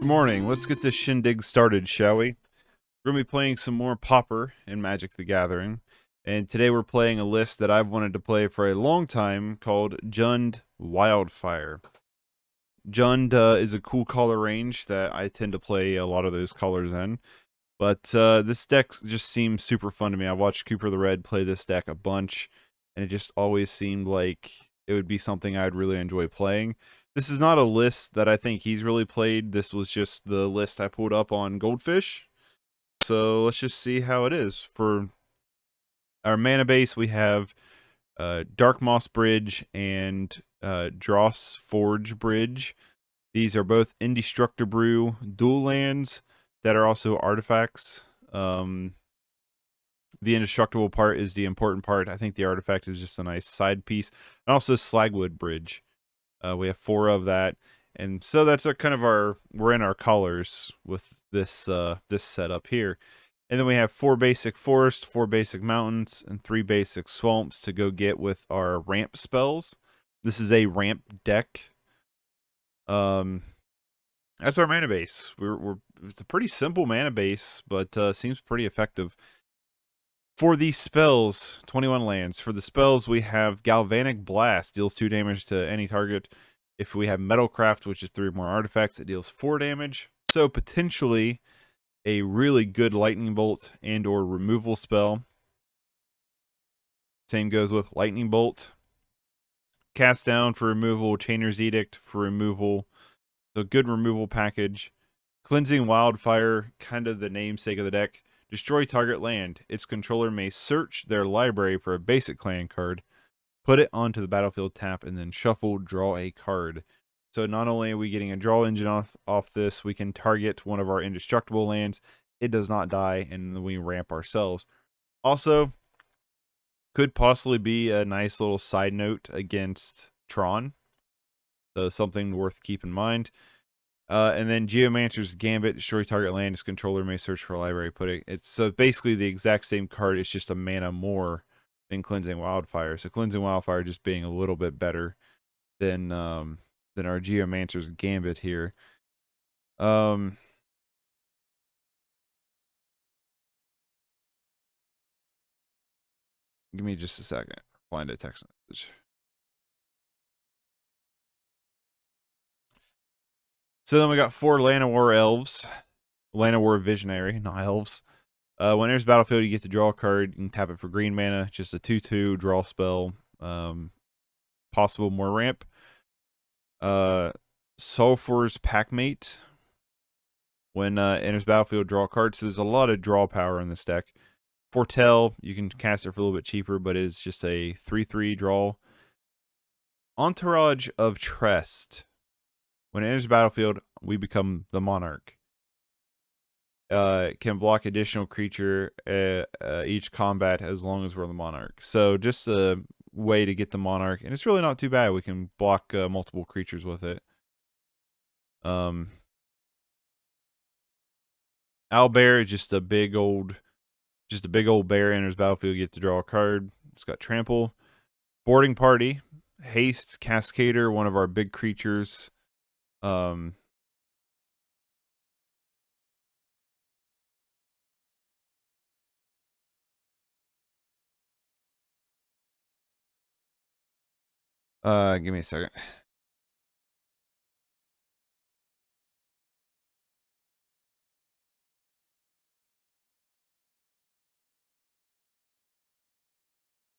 Good morning. Let's get this shindig started, shall we? We're going to be playing some more Pauper in Magic the Gathering. And today we're playing a list that I've wanted to play for a long time called Jund Wildfire. Jund is a cool color range that I tend to play a lot of those colors in. But this deck just seems super fun to me. I watched Cooper the Red play this deck a bunch, and it just always seemed like it would be something I'd really enjoy playing. This is not a list that I think he's really played. This was just the list I pulled up on Goldfish. So let's just see how it is. For our mana base, we have Darkmoss Bridge and Drossforge Bridge. These are both Indestructible dual lands that are also artifacts. The indestructible part is the important part. I think the artifact is just a nice side piece. And also Stagwoods Bridge. We have 4 of that. And so that's we're in our colors with this this setup here. And then we have 4 basic forest, 4 basic mountains, and 3 basic swamps to go get with our ramp spells. This is a ramp deck. That's our mana base. It's a pretty simple mana base, but seems pretty effective. For these spells, 21 lands. For the spells, we have Galvanic Blast, deals 2 damage to any target. If we have Metalcraft, which is 3 more artifacts, it deals 4 damage. So potentially a really good Lightning Bolt and or removal spell. Same goes with Lightning Bolt. Cast Down for removal, Chainer's Edict for removal. So good removal package. Cleansing Wildfire, kind of the namesake of the deck. Destroy target land. Its controller may search their library for a basic clan card, put it onto the battlefield tap, and then shuffle, draw a card. So not only are we getting a draw engine off this, we can target one of our indestructible lands. It does not die, and then we ramp ourselves. Also, could possibly be a nice little side note against Tron. So something worth keep in mind. And then Geomancer's Gambit, destroy target land. Its controller may search for a library. It's so basically the exact same card. It's just a mana more than Cleansing Wildfire. So Cleansing Wildfire just being a little bit better than our Geomancer's Gambit here. Give me just a second. Find a text message. So then we got 4 Llanowar Elves. Llanowar Visionary, not Elves. When enters battlefield, you get to draw a card. You can tap it for green mana. Just a 2/2 draw spell. Possible more ramp. Sulfur's Packmate. When enters battlefield, draw a card. So there's a lot of draw power in this deck. Foretell, you can cast it for a little bit cheaper, but it's just a 3/3 draw. Entourage of Trest. When it enters battlefield, we become the Monarch. Can block additional creature each combat as long as we're the Monarch. So just a way to get the Monarch, and it's really not too bad. We can block multiple creatures with it. Owlbear is just a big old bear. Enters battlefield, you get to draw a card. It's got trample. Boarding party, haste, Cascader, one of our big creatures. Give me a second.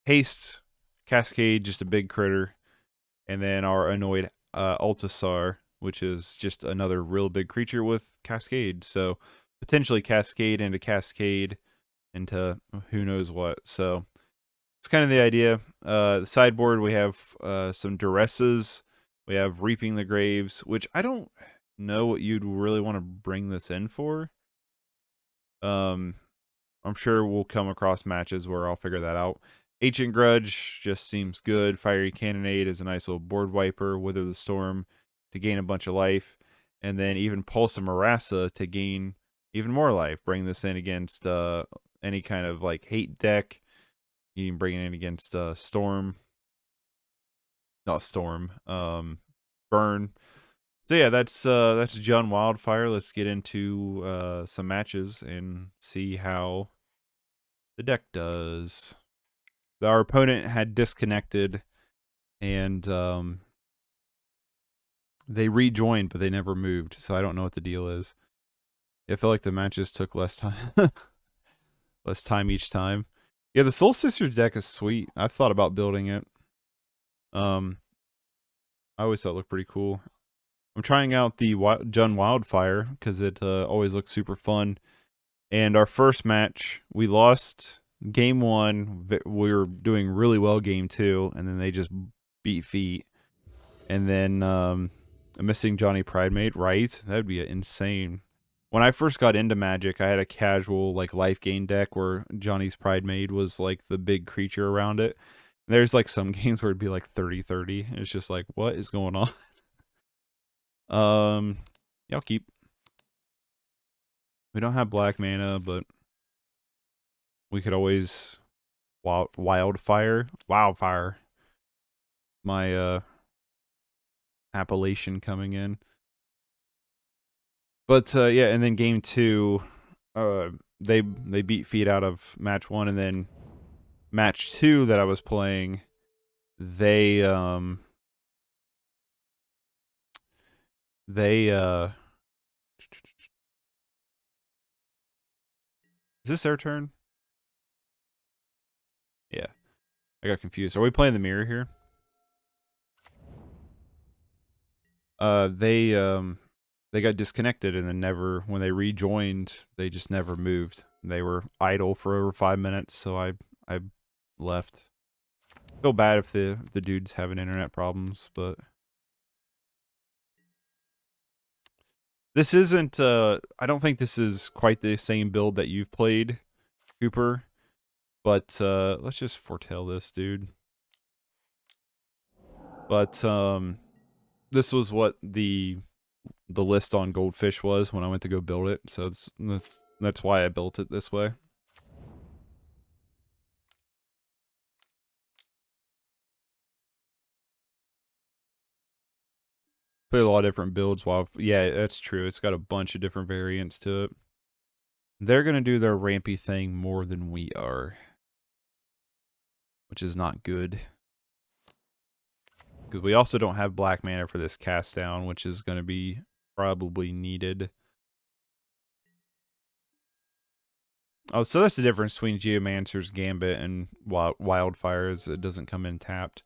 Haste, Cascade, just a big critter. And then our Annoyed Altisaur, which is just another real big creature with Cascade. So potentially Cascade into who knows what. So it's kind of the idea. The sideboard, we have some Duresses. We have Reaping the Graves, which I don't know what you'd really want to bring this in for. I'm sure we'll come across matches where I'll figure that out. Ancient Grudge just seems good. Fiery Cannonade is a nice little board wiper. Wither the Storm to gain a bunch of life. And then even Pulse of Murasa to gain even more life. Bring this in against any kind of like hate deck. You can bring it in against Storm. Not Storm. Burn. So yeah, that's John Wildfire. Let's get into some matches and see how the deck does. Our opponent had disconnected and they rejoined, but they never moved. So I don't know what the deal is. I feel like the matches took less time, less time each time. Yeah, the Soul Sisters deck is sweet. I've thought about building it. I always thought it looked pretty cool. I'm trying out the Jun Wildfire because it always looks super fun. And our first match, we lost game 1. We were doing really well game 2, and then they just beat feet. And then I'm missing Johnny Pridemate, right? That'd be insane. When I first got into Magic, I had a casual like life gain deck where Johnny's Pridemate was like the big creature around it. There's like some games where it'd be like 30-30. It's just like, what is going on? Yeah, I'll keep. We don't have black mana, but we could always wildfire. My appellation coming in. But yeah, and then game 2, they beat feet out of match 1, and then match 2 that I was playing, they is this their turn? Yeah. I got confused. Are we playing the mirror here? They got disconnected and then never, when they rejoined, they just never moved. They were idle for over 5 minutes, so I left. Feel bad if the dude's having internet problems, but this isn't I don't think this is quite the same build that you've played, Cooper. But let's just foretell this, dude. But this was what the list on Goldfish was when I went to go build it, so that's why I built it this way. Put a lot of different builds while, yeah, that's true. It's got a bunch of different variants to it. They're gonna do their rampy thing more than we are, which is not good. Because we also don't have black mana for this cast down, which is gonna be probably needed. Oh, so that's the difference between Geomancer's Gambit and Wildfire is it doesn't come in tapped.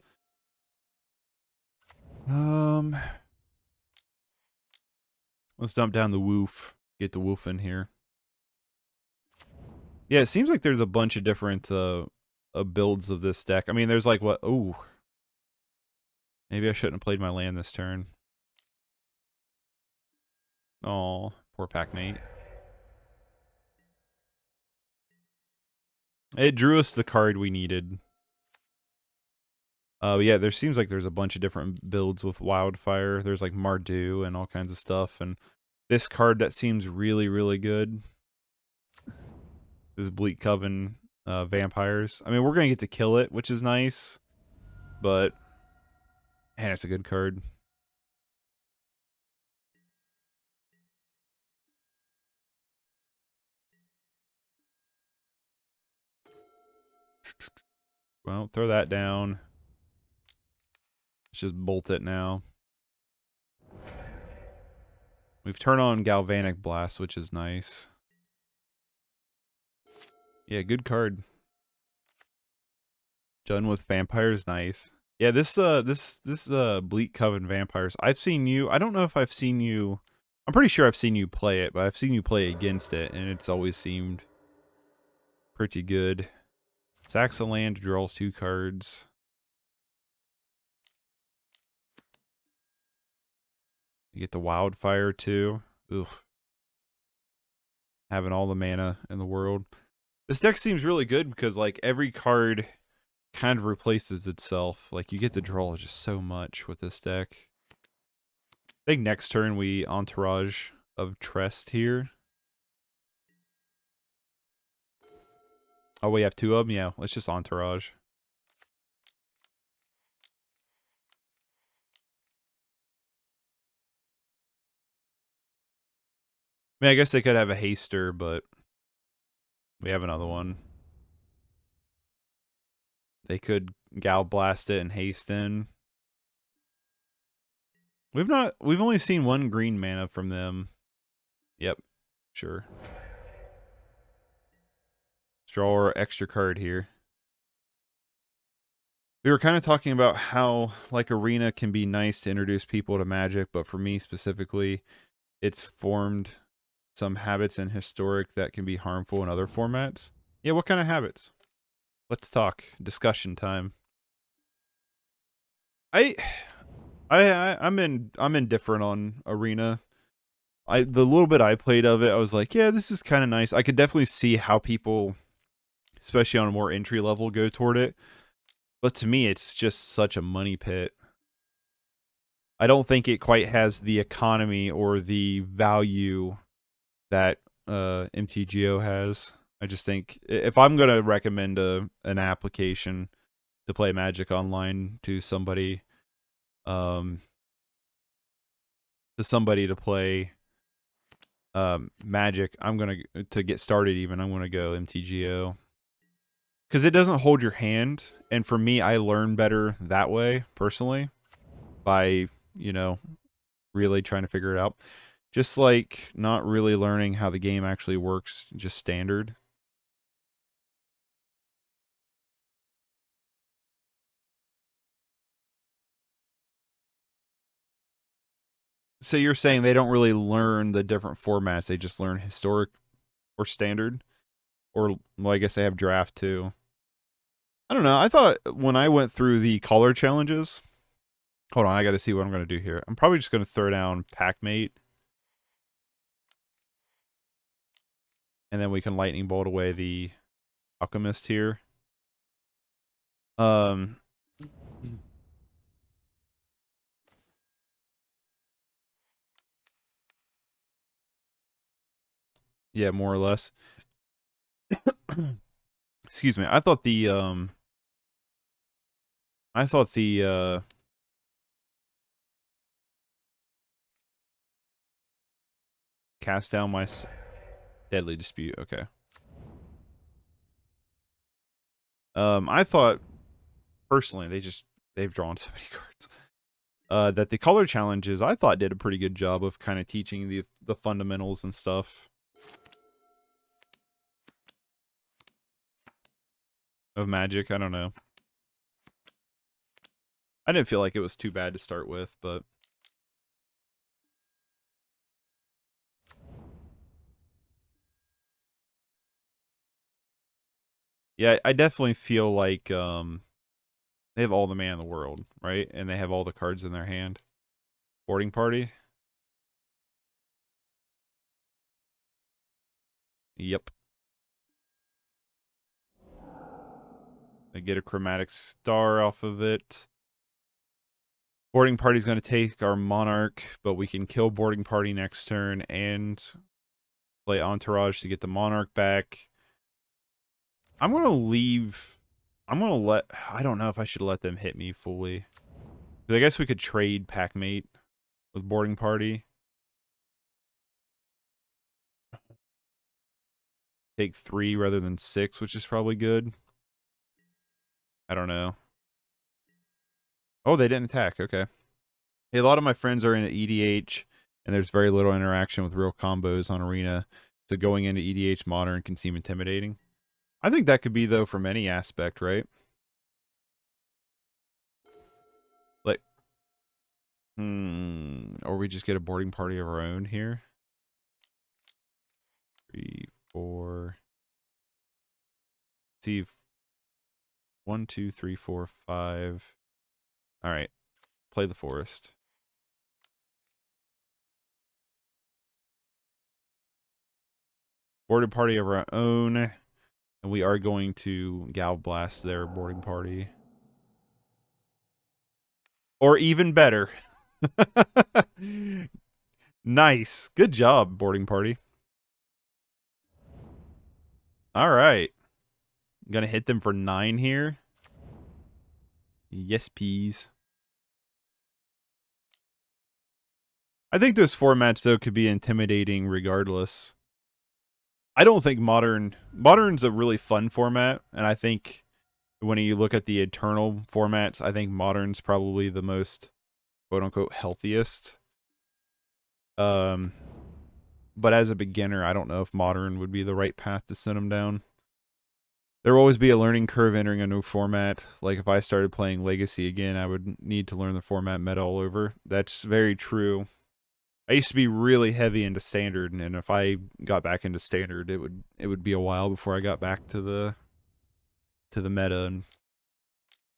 Let's dump down the Woof. Get the Woof in here. Yeah, it seems like there's a bunch of different builds of this deck. I mean, there's like what? Oh, maybe I shouldn't have played my land this turn. Oh, poor Packmate. It drew us the card we needed. Yeah, there seems like there's a bunch of different builds with Wildfire. There's like Mardu and all kinds of stuff. And this card that seems really, really good is Bleak Coven Vampires. I mean, we're going to get to kill it, which is nice. But, man, it's a good card. Well, throw that down. Let's just bolt it now. We've turned on Galvanic Blast, which is nice. Yeah, good card. Done with Vampires, nice. Yeah, this Bleak Coven Vampires. I've seen you. I don't know if I've seen you. I'm pretty sure I've seen you play it, but I've seen you play against it, and it's always seemed pretty good. Sacks a land, draws 2 cards. You get the Wildfire too. Oof. Having all the mana in the world. This deck seems really good because like every card kind of replaces itself. Like you get to draw just so much with this deck. I think next turn we Entourage of Trest here. Oh, we have 2 of them? Yeah, let's just Entourage. I mean, I guess they could have a haster, but we have another one. They could Gal Blast it and haste in. We've only seen one green mana from them. Yep, sure. Draw our extra card here. We were kind of talking about how, like, Arena can be nice to introduce people to Magic, but for me specifically, it's formed some habits in Historic that can be harmful in other formats. Yeah, what kind of habits? Let's talk. Discussion time. I'm indifferent on Arena. The little bit I played of it, I was like, yeah, this is kind of nice. I could definitely see how people, especially on a more entry level, go toward it. But to me, it's just such a money pit. I don't think it quite has the economy or the value that mtgo has. I just think if I'm going to recommend an application to play Magic Online to somebody, to play Magic, I'm going to get started even, I'm going to go mtgo. Because it doesn't hold your hand, and for me, I learn better that way, personally, by, really trying to figure it out. Just like not really learning how the game actually works, just standard. So you're saying they don't really learn the different formats, they just learn Historic or Standard? Or, well, I guess they have Draft too. I don't know. I thought when I went through the color challenges... Hold on, I gotta see what I'm gonna do here. I'm probably just gonna throw down Packmate. And then we can Lightning Bolt away the Alchemist here. Yeah, more or less. Excuse me. I thought the cast down my Deadly Dispute. Okay. I thought personally they've drawn so many cards. That the color challenges I thought did a pretty good job of kind of teaching the fundamentals and stuff of Magic. I don't know. I didn't feel like it was too bad to start with, but yeah, I definitely feel like they have all the mana in the world, right? And they have all the cards in their hand. Boarding party. Yep. They get a chromatic star off of it. Boarding party's going to take our Monarch, but we can kill boarding party next turn and play Entourage to get the Monarch back. I'm going to leave... I don't know if I should let them hit me fully. I guess we could trade Packmate with boarding party. Take 3 rather than 6, which is probably good. I don't know. Oh, they didn't attack. Okay. Hey, a lot of my friends are in EDH, and there's very little interaction with real combos on Arena, so going into EDH Modern can seem intimidating. I think that could be, though, from any aspect, right? Like, or we just get a boarding party of our own here. 3, 4. See, 1, 2, 3, 4, 5. All right, play the forest. Boarding party of our own, and we are going to Gal Blast their boarding party. Or even better. Nice. Good job, boarding party. All right. I'm going to hit them for 9 here. Yes, please. I think those formats though could be intimidating regardless. I don't think modern's a really fun format, and I think when you look at the eternal formats, I think modern's probably the most quote unquote healthiest. But as a beginner, I don't know if modern would be the right path to send them down. There will always be a learning curve entering a new format. Like if I started playing Legacy again, I would need to learn the format meta all over. That's very true. I used to be really heavy into Standard, and if I got back into Standard, it would be a while before I got back to the meta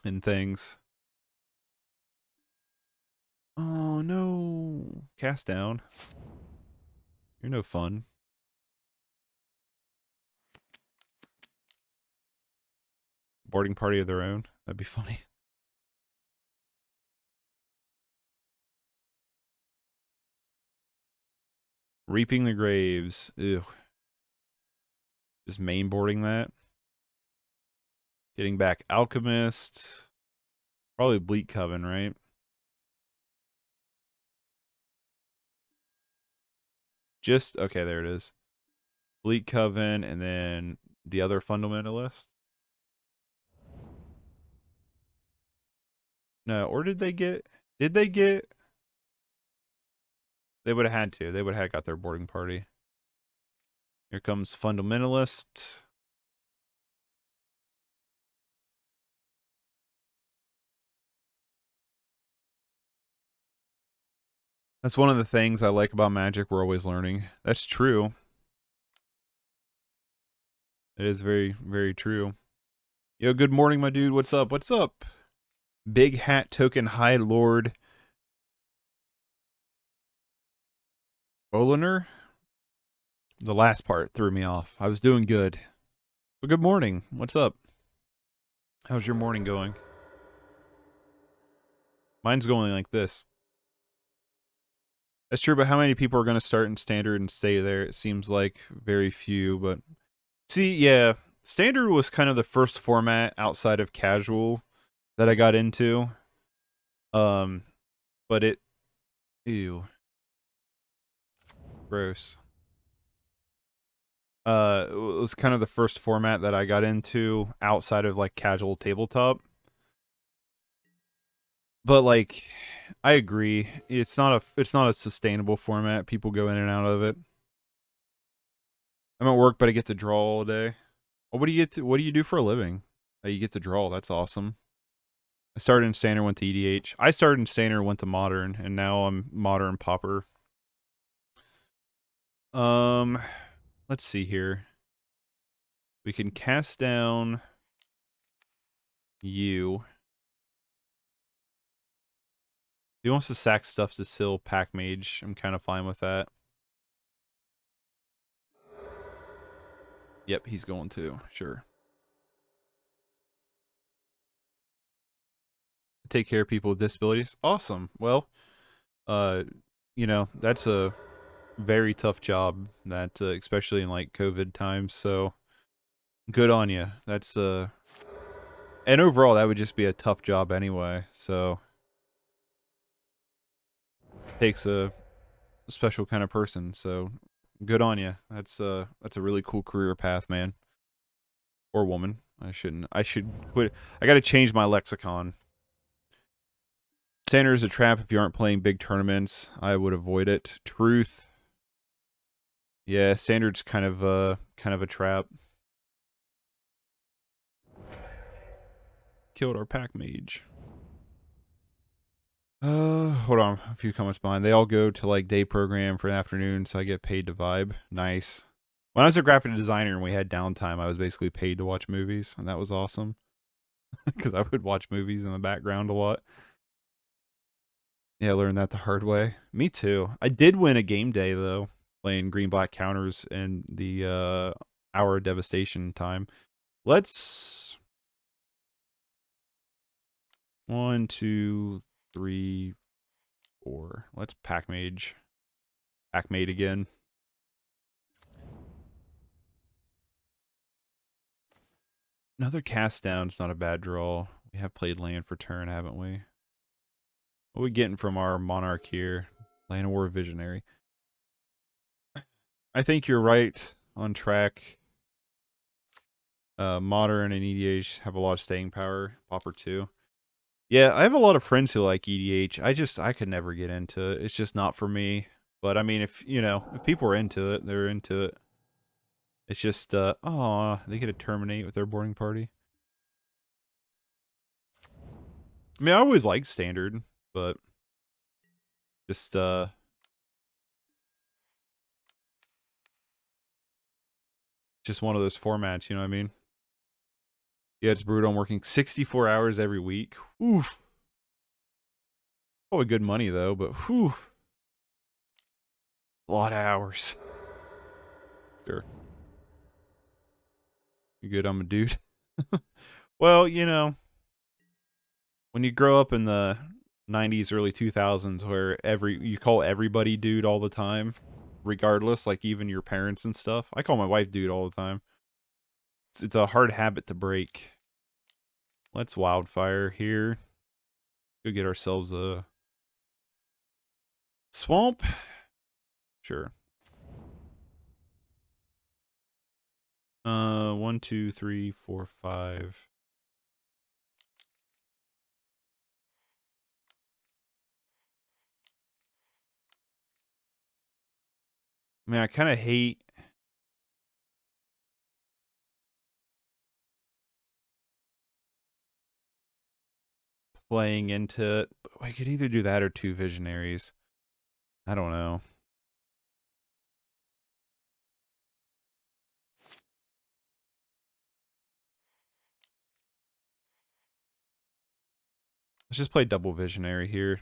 and things. Oh no. Cast down. You're no fun. Boarding party of their own. That'd be funny. Reaping the Graves. Ew. Just mainboarding that. Getting back Alchemist. Probably Bleak Coven, right? Okay, there it is. Bleak Coven, and then the other Fundamentalist. No, or did they get... They would have had to. They would have got their boarding party. Here comes Fundamentalist. That's one of the things I like about Magic. We're always learning. That's true. It is very, very true. Yo, good morning, my dude. What's up? What's up? Big Hat Token High Lord Oliner? The last part threw me off. I was doing good. But good morning. What's up? How's your morning going? Mine's going like this. That's true, but how many people are going to start in Standard and stay there? It seems like very few, but... See, yeah, Standard was kind of the first format outside of Casual that I got into. But it... Ew. Gross. It was kind of the first format that I got into outside of, like, Casual Tabletop. But, like, I agree. It's not a sustainable format. People go in and out of it. I'm at work, but I get to draw all day. Well, what do you do for a living? You get to draw. That's awesome. I started in Standard, went to EDH. I started in Standard, went to Modern, and now I'm Modern Pauper. Let's see here. We can cast down you. He wants to sack stuff to Sill Packmate. I'm kind of fine with that. Yep, he's going to. Sure. Take care of people with disabilities. Awesome. Well, you know, that's a very tough job, that especially in like COVID times, so good on you. That's and overall that would just be a tough job anyway, so takes a special kind of person, so good on you. That's a really cool career path, man. Or woman. I should quit. I got to change my lexicon. Standard is a trap if you aren't playing big tournaments. I would avoid it. Truth. Yeah, Standard's kind of a trap. Killed our pack mage. Hold on, a few comments behind. They all go to like day program for an afternoon, so I get paid to vibe. Nice. When I was a graphic designer and we had downtime, I was basically paid to watch movies, and that was awesome. Because I would watch movies in the background a lot. Yeah, I learned that the hard way. Me too. I did win a game day though, playing green-black counters in the Hour of Devastation time. Let's 1, 2, 3, 4. Let's Packmate again. Another cast down's not a bad draw. We have played land for turn, haven't we? What are we getting from our Monarch here? Llanowar Visionary. I think you're right on track. Modern and EDH have a lot of staying power. Pauper too. Yeah, I have a lot of friends who like EDH. I could never get into it. It's just not for me. But I mean, if if people are into it, they're into it. It's just, oh, they get to terminate with their boarding party. I mean, I always liked standard, but just just one of those formats. You know what I mean? Yeah, it's brutal. I'm working 64 hours every week. Oof. Probably good money though, but whew. A lot of hours. Sure. You good? I'm a dude. Well, when you grow up in the 90s, early 2000s, where you call everybody dude all the time, regardless, like even your parents and stuff. I call my wife dude all the time. It's a hard habit to break. Let's wildfire here. Go get ourselves a swamp. Sure. 1, 2, 3, 4, 5. I mean, I kind of hate playing into it. We could either do that or 2 visionaries. I don't know. Let's just play double visionary here.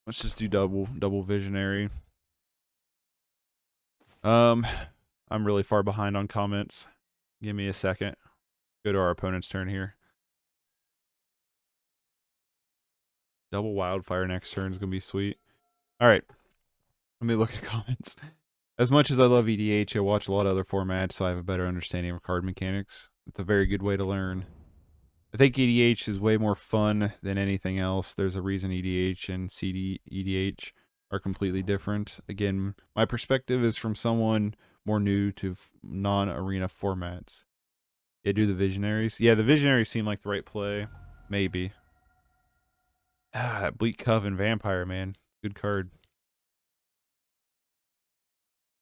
Let's just do double visionary. I'm really far behind on comments. Give me a second. Go to our opponent's turn here. Double wildfire next turn is gonna be sweet. All right, let me look at comments. As much as I love EDH, I watch a lot of other formats, so I have a better understanding of card mechanics. It's a very good way to learn. I think EDH is way more fun than anything else. There's a reason EDH and EDH are completely different. Again, my perspective is from someone more new to non-arena formats. Yeah, do the Visionaries. Yeah, the Visionaries seem like the right play. Maybe. Ah, Bleak Coven Vampire, man. Good card.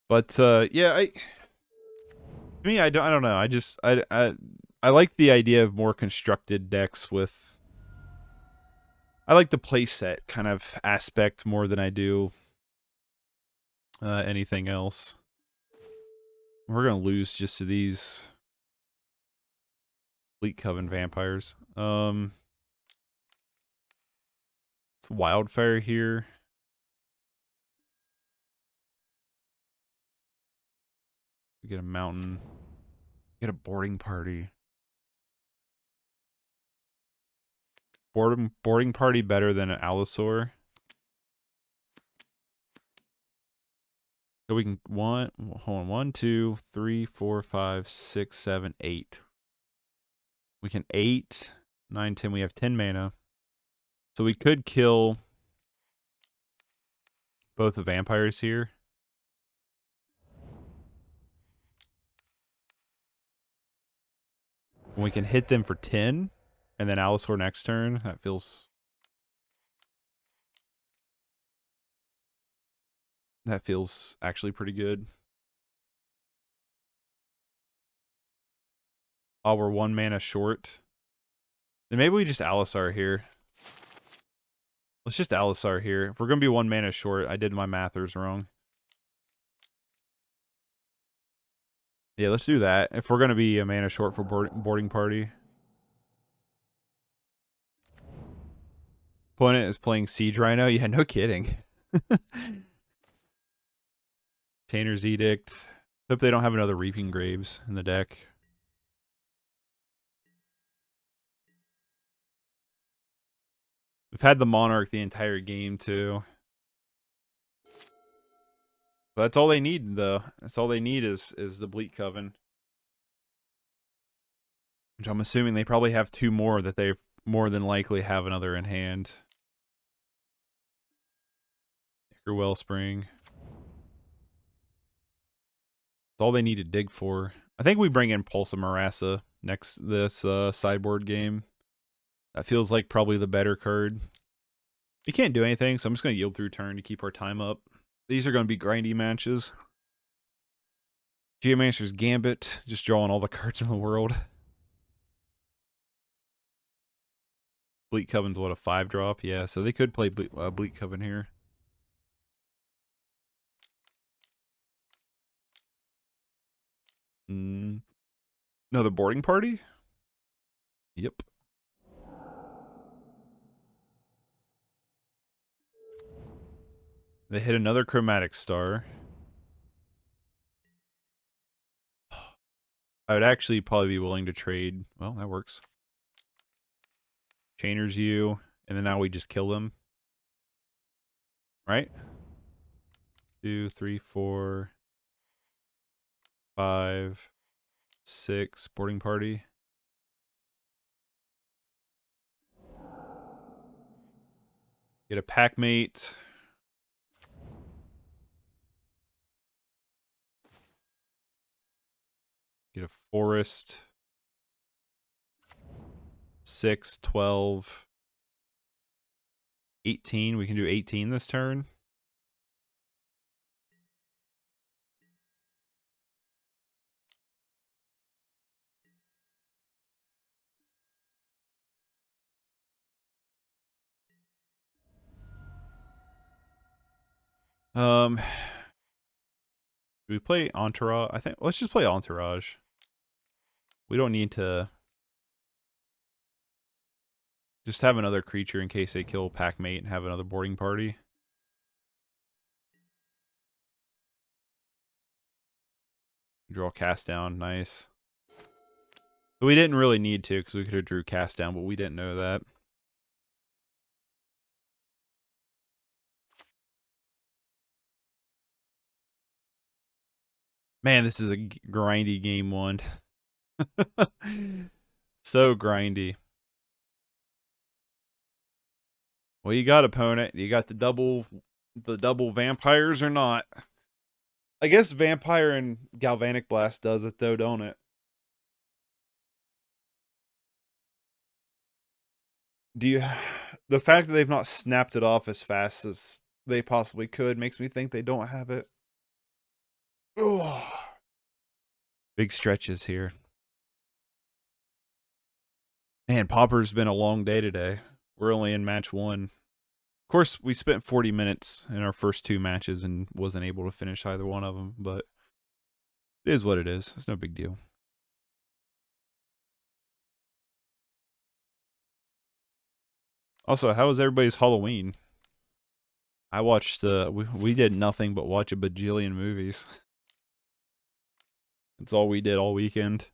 But yeah, I don't know. I like the idea of more constructed decks with I like the playset kind of aspect more than I do anything else. We're gonna lose just to these Bleak Coven Vampires. It's Wildfire here. We get a mountain. Get a boarding party. Boarding party better than an Altisaur. So we can hold on, 1, 2, 3, 4, 5, 6, 7, 8. We can 8, 9, 10. We have 10 mana. So we could kill both the vampires here. And we can hit them for 10. And then Altisaur next turn. That feels actually pretty good. Oh, we're 1 mana short. Then maybe we just Alisar here. Let's just Alisar here. If we're going to be 1 mana short, I did my mathers wrong. Yeah, let's do that. If we're going to be a mana short for boarding party. Opponent is playing Siege Rhino. Yeah, no kidding. Tanner's Edict. Hope they don't have another Reaping Graves in the deck. We've had the Monarch the entire game, too. But that's all they need, though. That's all they need is the Bleak Coven. Which I'm assuming they probably have 2 more that they more than likely have another in hand. Ichor Wellspring. That's all they need to dig for. I think we bring in Pulse of Murasa next this sideboard game. That feels like probably the better card. We can't do anything, so I'm just going to yield through turn to keep our time up. These are going to be grindy matches. Geomancer's Gambit, just drawing all the cards in the world. Bleak Coven's what, a 5-drop? Yeah, so they could play Bleak Coven here. Another boarding party? Yep. They hit another Chromatic Star. I would actually probably be willing to trade. Well, that works. Chainers you, and then now we just kill them. Right? 2, 3, 4, 5, 6. Boarding party. Get a Packmate. Get a Forest. 6, 12, 18. We can do 18 this turn. Do we play Entourage? I think let's just play Entourage. We don't need to just have another creature in case they kill Packmate and have another boarding party. Draw Cast Down, nice. But we didn't really need to because we could have drew Cast Down, but we didn't know that. Man, this is a grindy game 1. So grindy. Well, you got, opponent. You got the double vampires or not? I guess Vampire and Galvanic Blast does it though, don't it? The fact that they've not snapped it off as fast as they possibly could makes me think they don't have it. Ugh. Big stretches here. Man, Pauper's been a long day today. We're only in match 1. Of course, we spent 40 minutes in our first 2 matches and wasn't able to finish either one of them, but it is what it is. It's no big deal. Also, how was everybody's Halloween? I watched, we did nothing but watch a bajillion movies. That's all we did all weekend.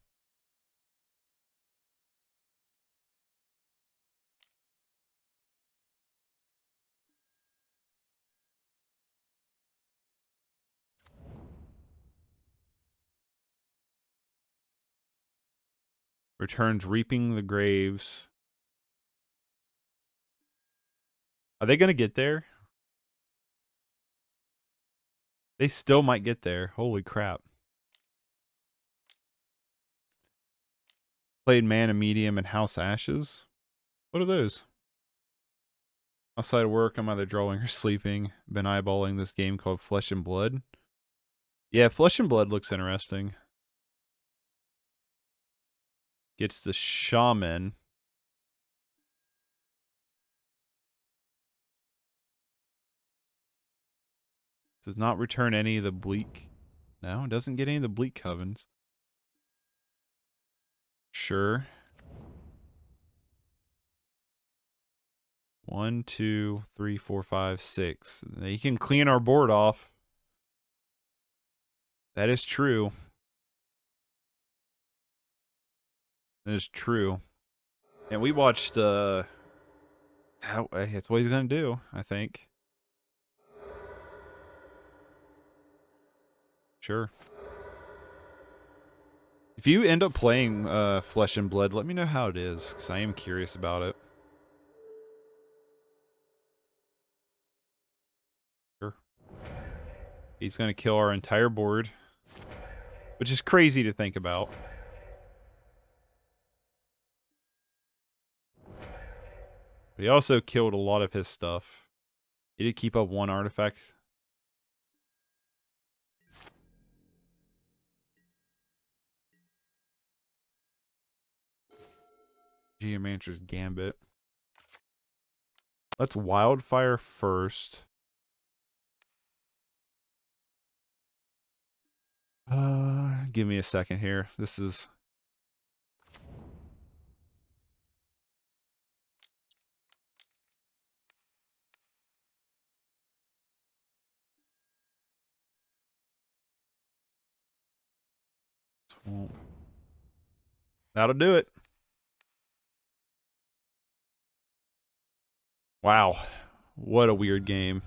Returns Reaping the Graves. Are they going to get there? They still might get there. Holy crap. Played Mana Medium and House Ashes. What are those? Outside of work, I'm either drawing or sleeping. Been eyeballing this game called Flesh and Blood. Yeah, Flesh and Blood looks interesting. Gets the Shaman. Does not return any of the Bleak. No, it doesn't get any of the Bleak Covens. Sure. 1, 2, 3, 4, 5, 6. You can clean our board off. That is true. That is true. And we watched, that's what he's going to do, I think. Sure. If you end up playing Flesh and Blood, let me know how it is, because I am curious about it. Sure. He's going to kill our entire board, which is crazy to think about. But he also killed a lot of his stuff. He did keep up one artifact. Geomancer's Gambit. Let's Wildfire first. Give me a second here. This is... That'll do it. Wow. What a weird game.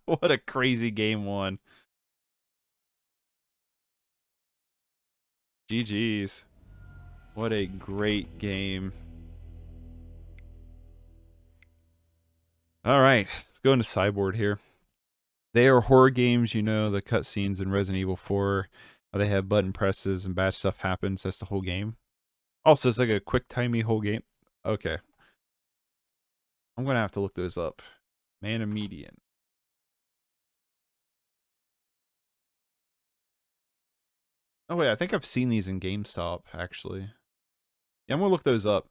What a crazy game one. GG's. What a great game. Alright, let's go into Sideboard here. They are horror games, you know, the cutscenes in Resident Evil 4. They have button presses and bad stuff happens. That's the whole game. Also, it's like a quick-timey whole game. Okay. I'm going to have to look those up. Mana Median. Oh, wait, I think I've seen these in GameStop, actually. Yeah, I'm going to look those up.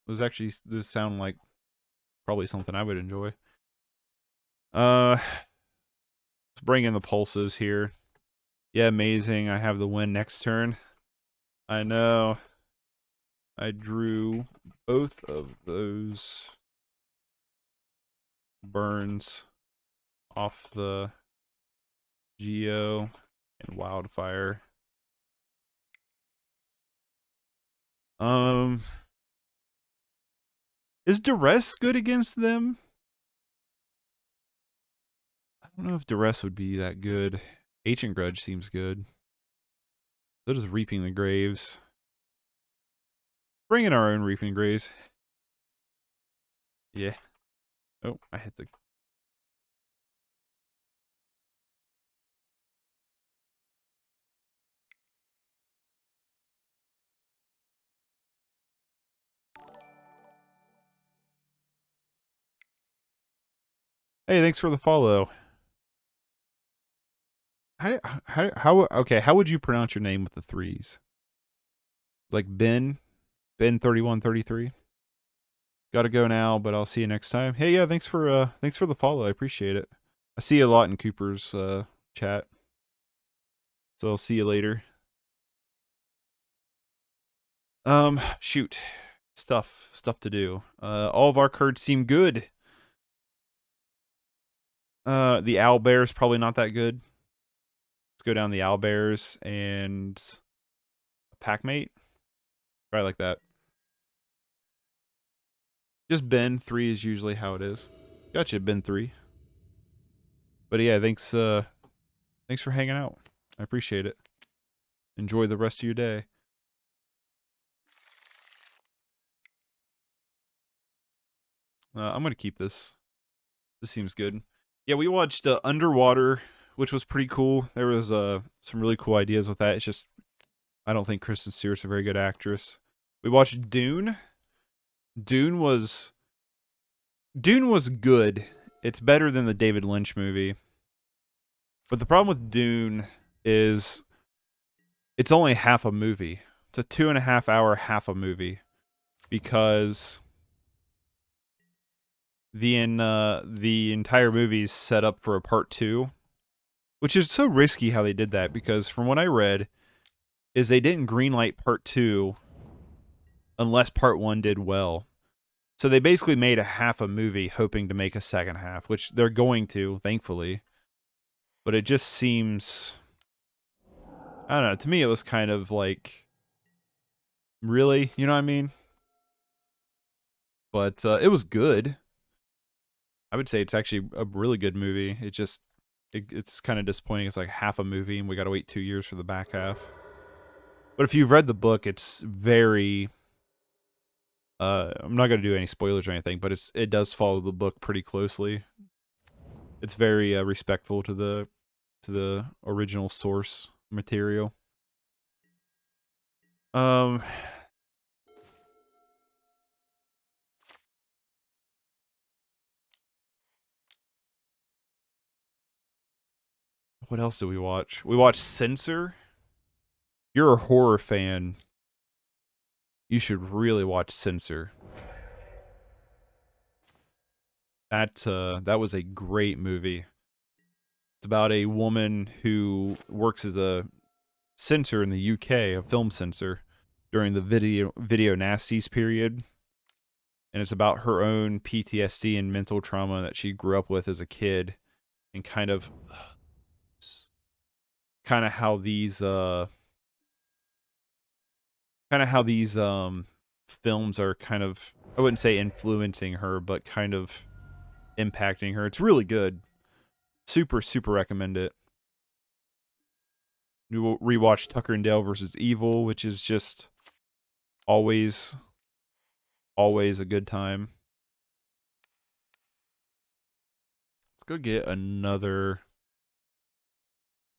Those sound like probably something I would enjoy. Let's bring in the pulses here. Yeah, amazing. I have the win next turn. I know. I drew both of those burns off the Geo and Wildfire. Is Duress good against them? I don't know if Duress would be that good. Ancient Grudge seems good. So does Reaping the Graves. Bring in our own Reaping Graves. Yeah. Oh, I hit the... Hey, thanks for the follow. How would you pronounce your name with the threes? Like Ben 3133. Gotta go now, but I'll see you next time. Hey, yeah, thanks for the follow. I appreciate it. I see you a lot in Cooper's chat. So I'll see you later. Shoot. Stuff to do. All of our cards seem good. The Owlbear's probably not that good. Let's go down the Owlbears and a Packmate. Probably like that. Just Ben 3 is usually how it is. Gotcha, Ben 3. But yeah, thanks for hanging out. I appreciate it. Enjoy the rest of your day. I'm gonna keep this. This seems good. Yeah, we watched Underwater, which was pretty cool. There was some really cool ideas with that. It's just I don't think Kristen Stewart's a very good actress. We watched Dune. Dune was good. It's better than the David Lynch movie. But the problem with Dune is it's only half a movie. It's a 2.5 hour half a movie because the entire movie is set up for a part 2, which is so risky how they did that because from what I read is they didn't greenlight part 2 unless part 1 did well. So they basically made a half a movie hoping to make a second half, which they're going to, thankfully. But it just seems... I don't know. To me, it was kind of like... Really? You know what I mean? But it was good. I would say it's actually a really good movie. It just... it's kind of disappointing. It's like half a movie, and we got to wait 2 years for the back half. But if you've read the book, it's very. I'm not going to do any spoilers or anything, but it does follow the book pretty closely. It's very respectful to the original source material. What else did we watch? We watched Censor. If you're a horror fan, you should really watch Censor. That was a great movie. It's about a woman who works as a censor in the UK, a film censor, during the video nasties period. And it's about her own PTSD and mental trauma that she grew up with as a kid, and kind of how these films are kind of, I wouldn't say influencing her, but kind of impacting her. It's really good. Super recommend it. We will rewatch Tucker and Dale versus Evil, which is just always a good time. Let's go get another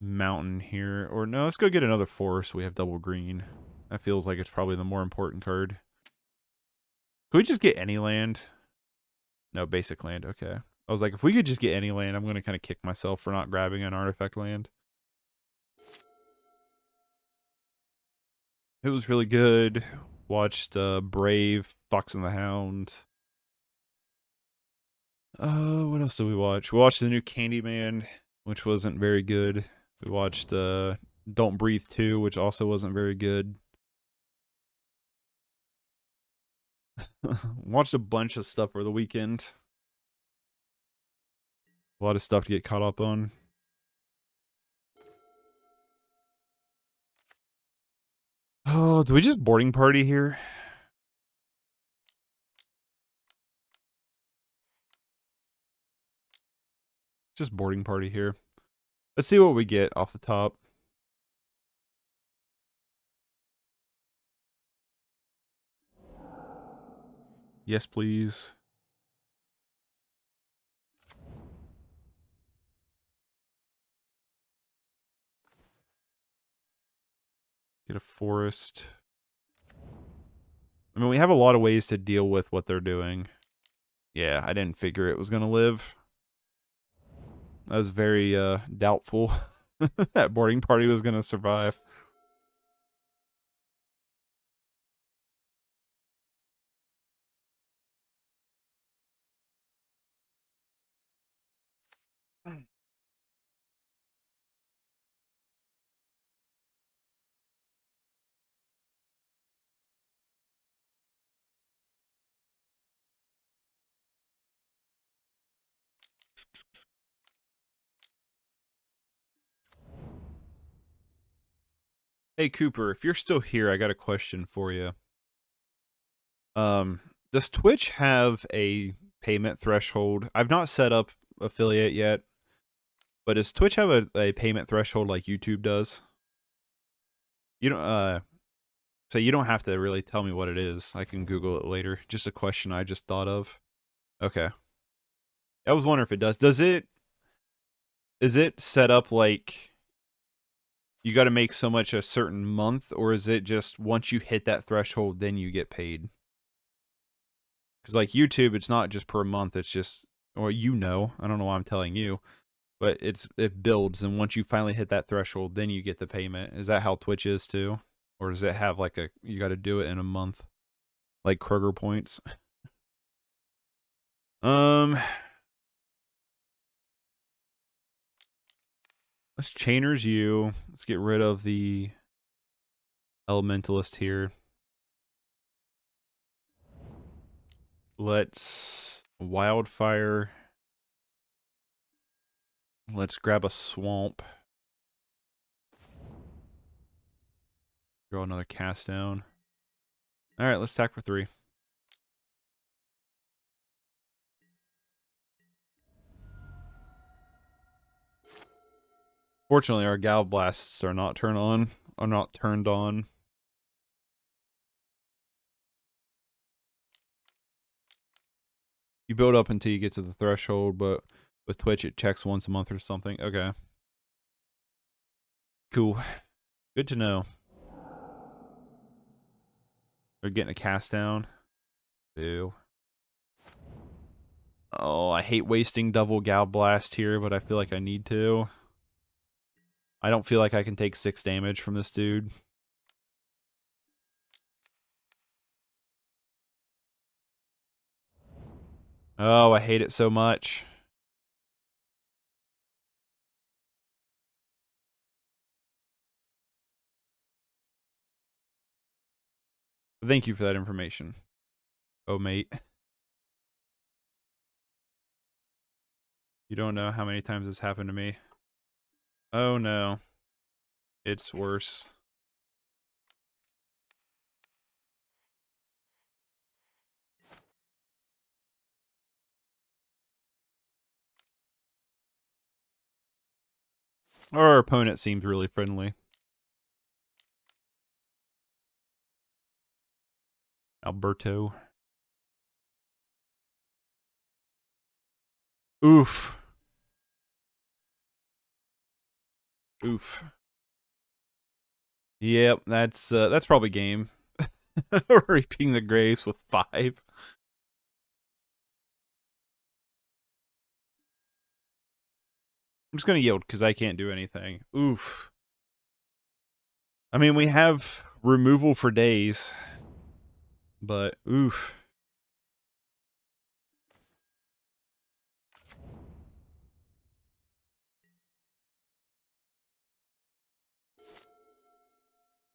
mountain here. Or no, let's go get another forest. We have double green. That feels like it's probably the more important card. Could we just get any land? No, basic land. Okay. I was like, if we could just get any land, I'm going to kind of kick myself for not grabbing an artifact land. It was really good. Watched Brave, Fox and the Hound. What else did we watch? We watched the new Candyman, which wasn't very good. We watched Don't Breathe 2, which also wasn't very good. Watched a bunch of stuff over the weekend. A lot of stuff to get caught up on. Oh, do we just boarding party here? Just boarding party here. Let's see what we get off the top. Yes, please. Get a forest. I mean, we have a lot of ways to deal with what they're doing. Yeah, I didn't figure it was going to live. I was very doubtful that boarding party was going to survive. Hey, Cooper, if you're still here, I got a question for you. Does Twitch have a payment threshold? I've not set up affiliate yet, but does Twitch have a payment threshold like YouTube does? You don't, so you don't have to really tell me what it is. I can Google it later. Just a question I just thought of. Okay. I was wondering if it does. Is it set up like you got to make so much a certain month, or is it just once you hit that threshold, then you get paid? Because like YouTube, it's not just per month. It's just, or I don't know why I'm telling you, but it builds, and once you finally hit that threshold, then you get the payment. Is that how Twitch is too, or does it have like you got to do it in a month, like Kroger points? Let's Chainers you. Let's get rid of the Elementalist here. Let's Wildfire. Let's grab a Swamp. Draw another Cast Down. Alright, let's stack for 3. Fortunately, our Gal Blasts are not turned on. You build up until you get to the threshold, but with Twitch it checks once a month or something. Okay. Cool. Good to know. They're getting a cast down. Ew. Oh, I hate wasting double Gal Blast here, but I feel like I need to. I don't feel like I can take 6 damage from this dude. Oh, I hate it so much. Thank you for that information. Oh, mate. You don't know how many times this happened to me. Oh, no. It's worse. Our opponent seems really friendly. Alberto. Oof. Oof. Yep, that's probably game. Reaping the Graves with 5. I'm just gonna yield because I can't do anything. Oof. I mean, we have removal for days, but oof.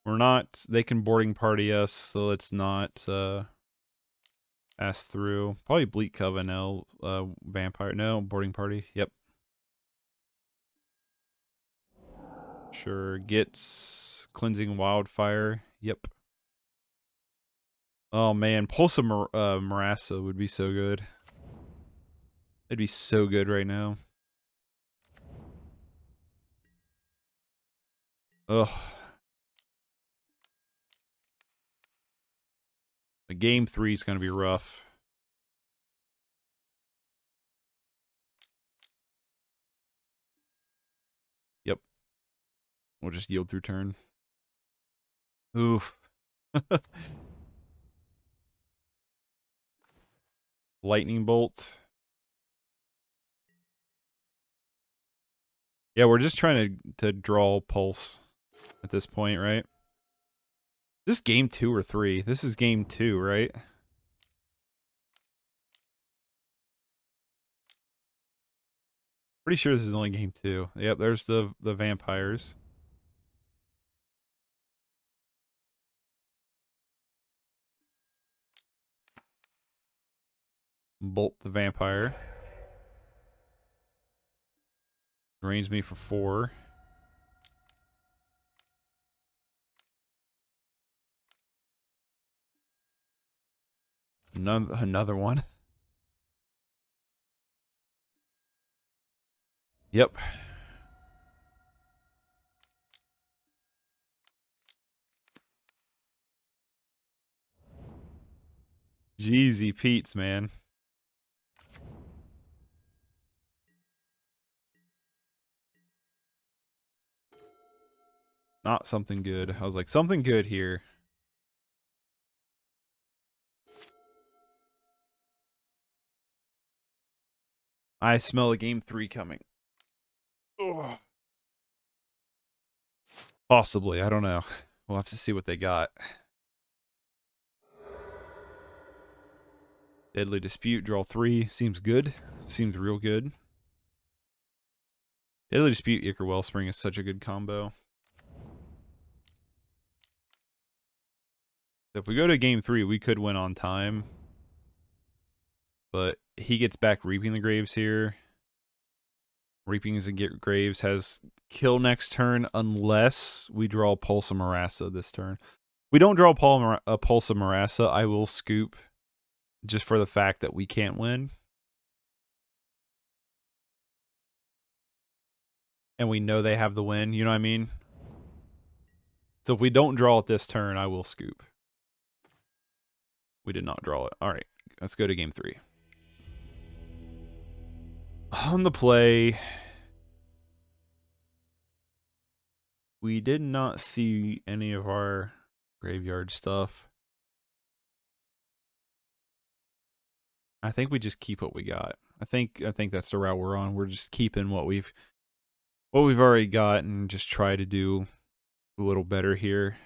We're not. They can boarding party us, so let's not pass through. Probably Bleak Coven now. Vampire. No, boarding party. Yep. Sure. Gets Cleansing Wildfire. Yep. Oh man, Pulse of Murasa would be so good. It'd be so good right now. Ugh. The game 3 is going to be rough. Yep. We'll just yield through turn. Oof. Lightning Bolt. Yeah, we're just trying to draw Pulse at this point, right? This is game 2 or 3? This is game 2, right? Pretty sure this is only game 2. Yep, there's the vampires. Bolt the vampire. Drains me for 4. Another one. Yep. Jeezy Pete's, man. Not something good. I was like, something good here. I smell a game 3 coming. Ugh. Possibly. I don't know. We'll have to see what they got. Deadly Dispute, draw 3. Seems good. Seems real good. Deadly Dispute, Ichor Wellspring is such a good combo. If we go to game 3, we could win on time. But he gets back Reaping the Graves here. Reaping the Graves has kill next turn unless we draw Pulse of Murasa this turn. If we don't draw Pulse of Murasa, I will scoop just for the fact that we can't win. and we know they have the win, you know what I mean? So if we don't draw it this turn, I will scoop. We did not draw it. All right, let's go to game 3. On the play, we did not see any of our graveyard stuff. I think we just keep what we got. I think that's the route we're on. We're just keeping what we've already got and just try to do a little better here.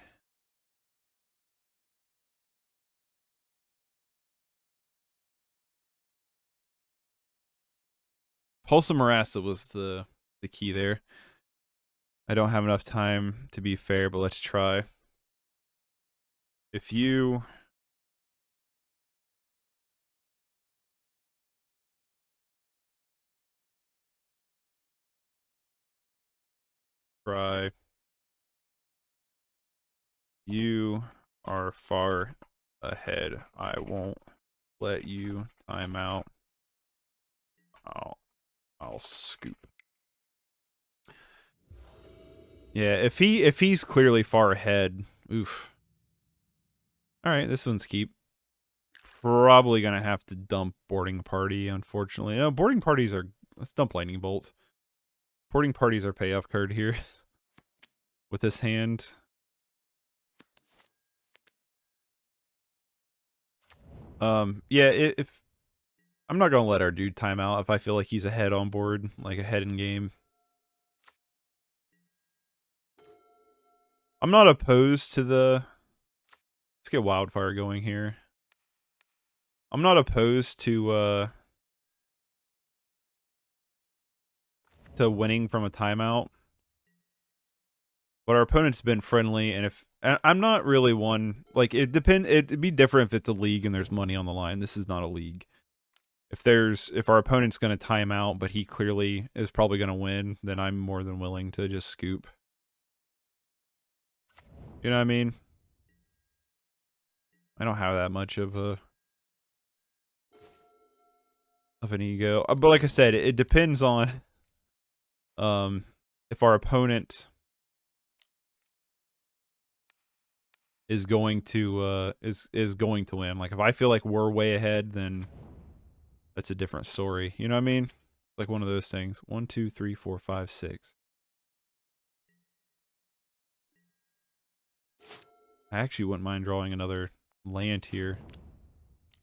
Pulse of Murasa was the key there. I don't have enough time to be fair, but let's try. If you try, you are far ahead. I won't let you time out. I'll scoop. Yeah, if he's clearly far ahead, oof. All right, this one's keep. Probably gonna have to dump boarding party, unfortunately. No, boarding parties are. Let's dump lightning bolt. Boarding parties are payoff card here with this hand. Yeah, if I'm not gonna let our dude time out if I feel like he's ahead on board, like ahead in game. I'm not opposed to the. Let's get Wildfire going here. I'm not opposed to winning from a timeout, but our opponent's been friendly, and if I'm not really one like it'd be different if it's a league and there's money on the line. This is not a league. If our opponent's going to time out, but he clearly is probably going to win, then I'm more than willing to just scoop. You know what I mean? I don't have that much of an ego, but like I said, it depends on if our opponent is going to is going to win. Like if I feel like we're way ahead, then that's a different story. You know what I mean? Like one of those things. 1, 2, 3, 4, 5, 6. I actually wouldn't mind drawing another land here,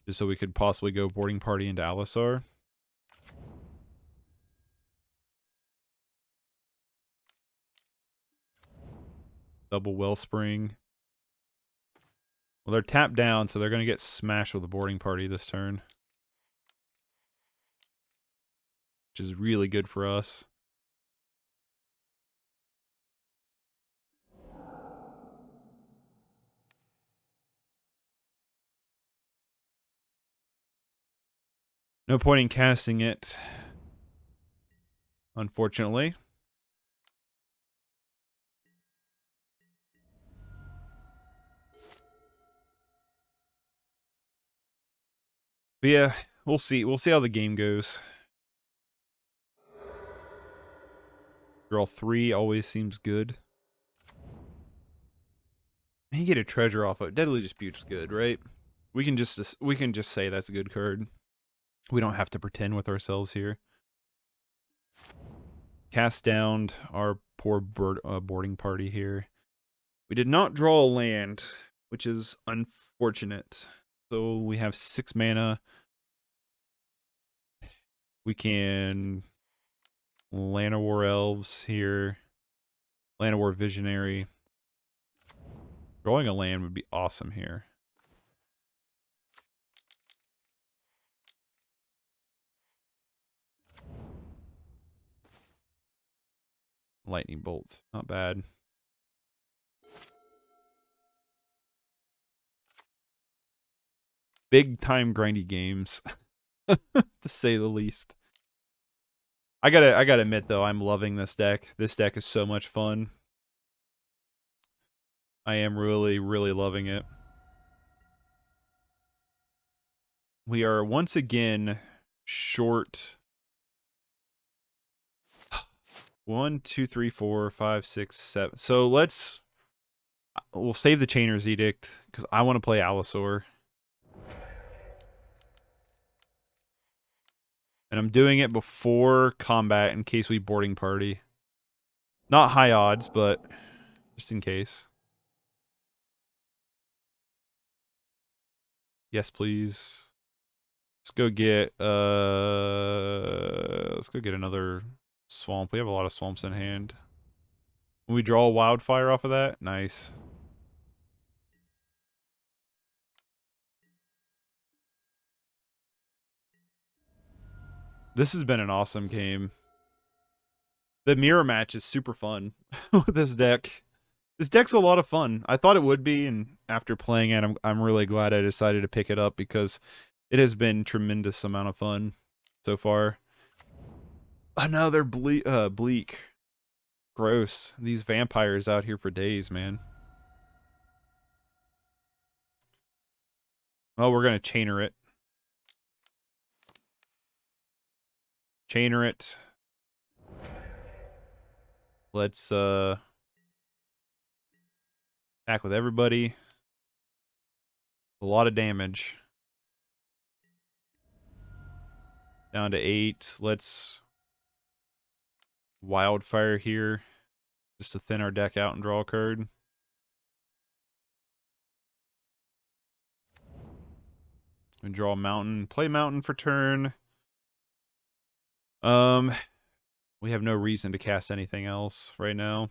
just so we could possibly go boarding party into Altisaur. Double Wellspring. Well, they're tapped down, so they're going to get smashed with a boarding party this turn, which is really good for us. No point in casting it, unfortunately. But yeah, we'll see. We'll see how the game goes. Draw 3 always seems good. You get a treasure off of it. Deadly Dispute's good, right? We can just say that's a good card. We don't have to pretend with ourselves here. Cast down our poor boarding party here. We did not draw a land, which is unfortunate. So we have 6 mana. We can Llanowar Elves here. Llanowar Visionary. Drawing a land would be awesome here. Lightning Bolt. Not bad. Big time grindy games, to say the least. I gotta admit though, I'm loving this deck. This deck is so much fun. I am really, really loving it. We are once again short. 1, 2, 3, 4, 5, 6, 7. So we'll save the Chainer's Edict because I want to play Altisaur. And I'm doing it before combat in case we boarding party. Not high odds, but just in case. Yes, please. Let's go get another swamp. We have a lot of swamps in hand. When we draw a wildfire off of that, nice. This has been an awesome game. The mirror match is super fun with this deck. This deck's a lot of fun. I thought it would be, and after playing it, I'm really glad I decided to pick it up because it has been tremendous amount of fun so far. Another bleak. Gross. These vampires out here for days, man. Well, we're gonna chainer it. Chainer it. Let's attack with everybody. A lot of damage. Down to 8. Let's wildfire here just to thin our deck out and draw a card. And draw a mountain. Play mountain for turn. We have no reason to cast anything else right now.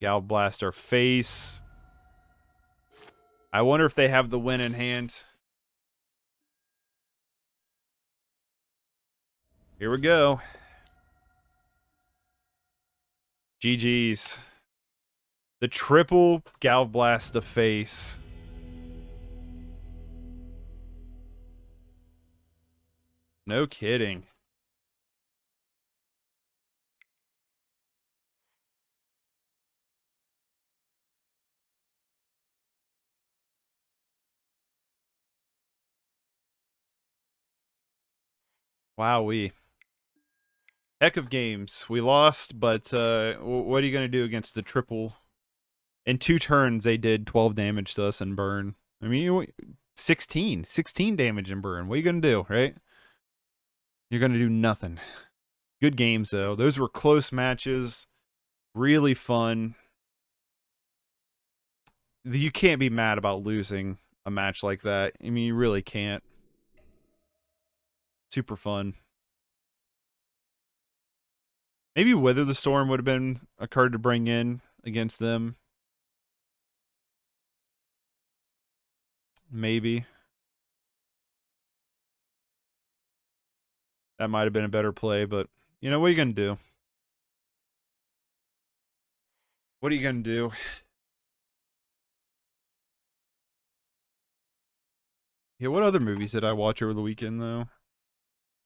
Gal blast our face. I wonder if they have the win in hand. Here we go. GG's. The triple Gal blast to face. No kidding. Wowee. Heck of games. We lost, but what are you going to do against the triple? In 2 turns, they did 12 damage to us and burn. I mean, 16 damage and burn. What are you going to do, right? You're going to do nothing. Good games, though. Those were close matches. Really fun. You can't be mad about losing a match like that. I mean, you really can't. Super fun. Maybe Wither the Storm would have been a card to bring in against them. Maybe. That might have been a better play, but, you know, what are you going to do? What are you going to do? Yeah, what other movies did I watch over the weekend, though?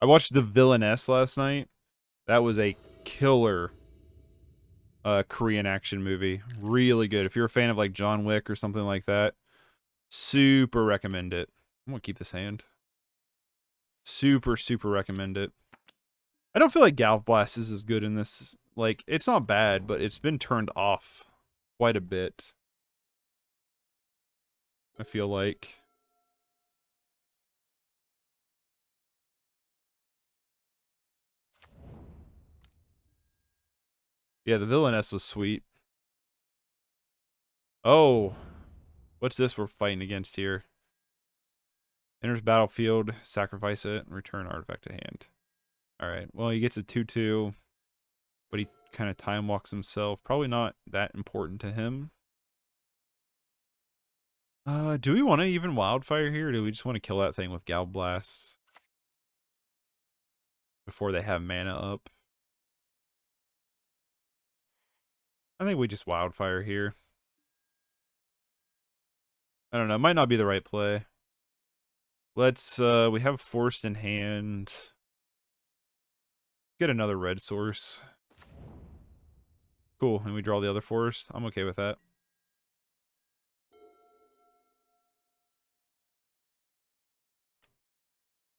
I watched The Villainess last night. That was a killer Korean action movie. Really good. If you're a fan of, like, John Wick or something like that, super recommend it. I'm going to keep this hand. Super, super recommend it. I don't feel like Galv Blast is as good in this. Like, it's not bad, but it's been turned off quite a bit. I feel like. Yeah, the Villainess was sweet. Oh, what's this we're fighting against here? Enters battlefield, sacrifice it, and return artifact to hand. Alright, well, he gets a 2-2, but he kind of time walks himself. Probably not that important to him. Do we want to even wildfire here, or do we just want to kill that thing with Gal Blasts before they have mana up? I think we just wildfire here. I don't know, it might not be the right play. Let's, we have Forced in hand. Get another red source. Cool, and we draw the other Forest. I'm okay with that.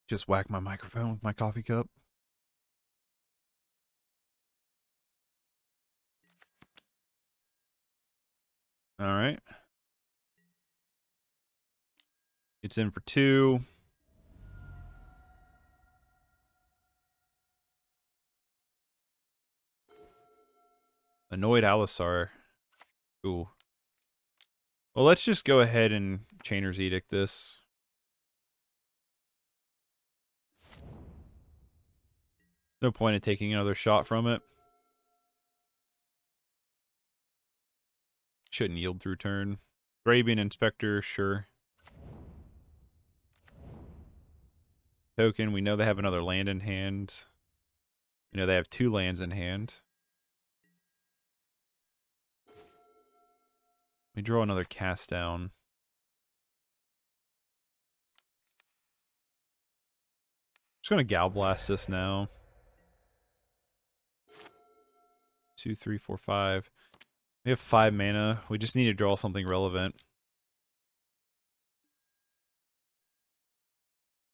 Just whack my microphone with my coffee cup. Alright. It's in for 2. Annoyed Altisaur. Ooh. Well, let's just go ahead and Chainer's Edict this. No point in taking another shot from it. Shouldn't yield through turn. Arabian Inspector, sure. Token, we know they have another land in hand. We know they have 2 lands in hand. We draw another cast down. Just gonna Gal Blast this now. 2, 3, 4, 5. We have 5 mana. We just need to draw something relevant.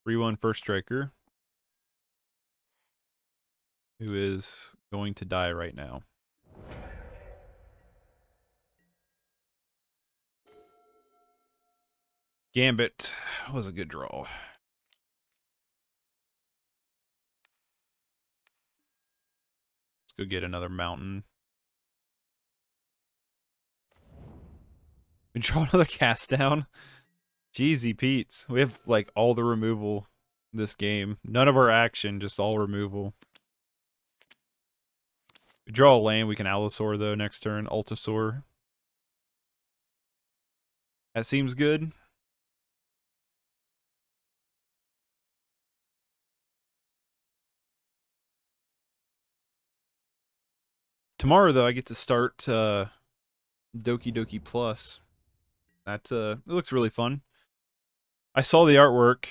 3/1 first striker. Who is going to die right now. Gambit was a good draw. Let's go get another mountain. We draw another cast down. Jeezy Pete's. We have like all the removal this game. None of our action, just all removal. We draw a land, we can Allosaur though next turn. Altisaur. That seems good. Tomorrow though I get to start Doki Doki Plus. That it looks really fun. I saw the artwork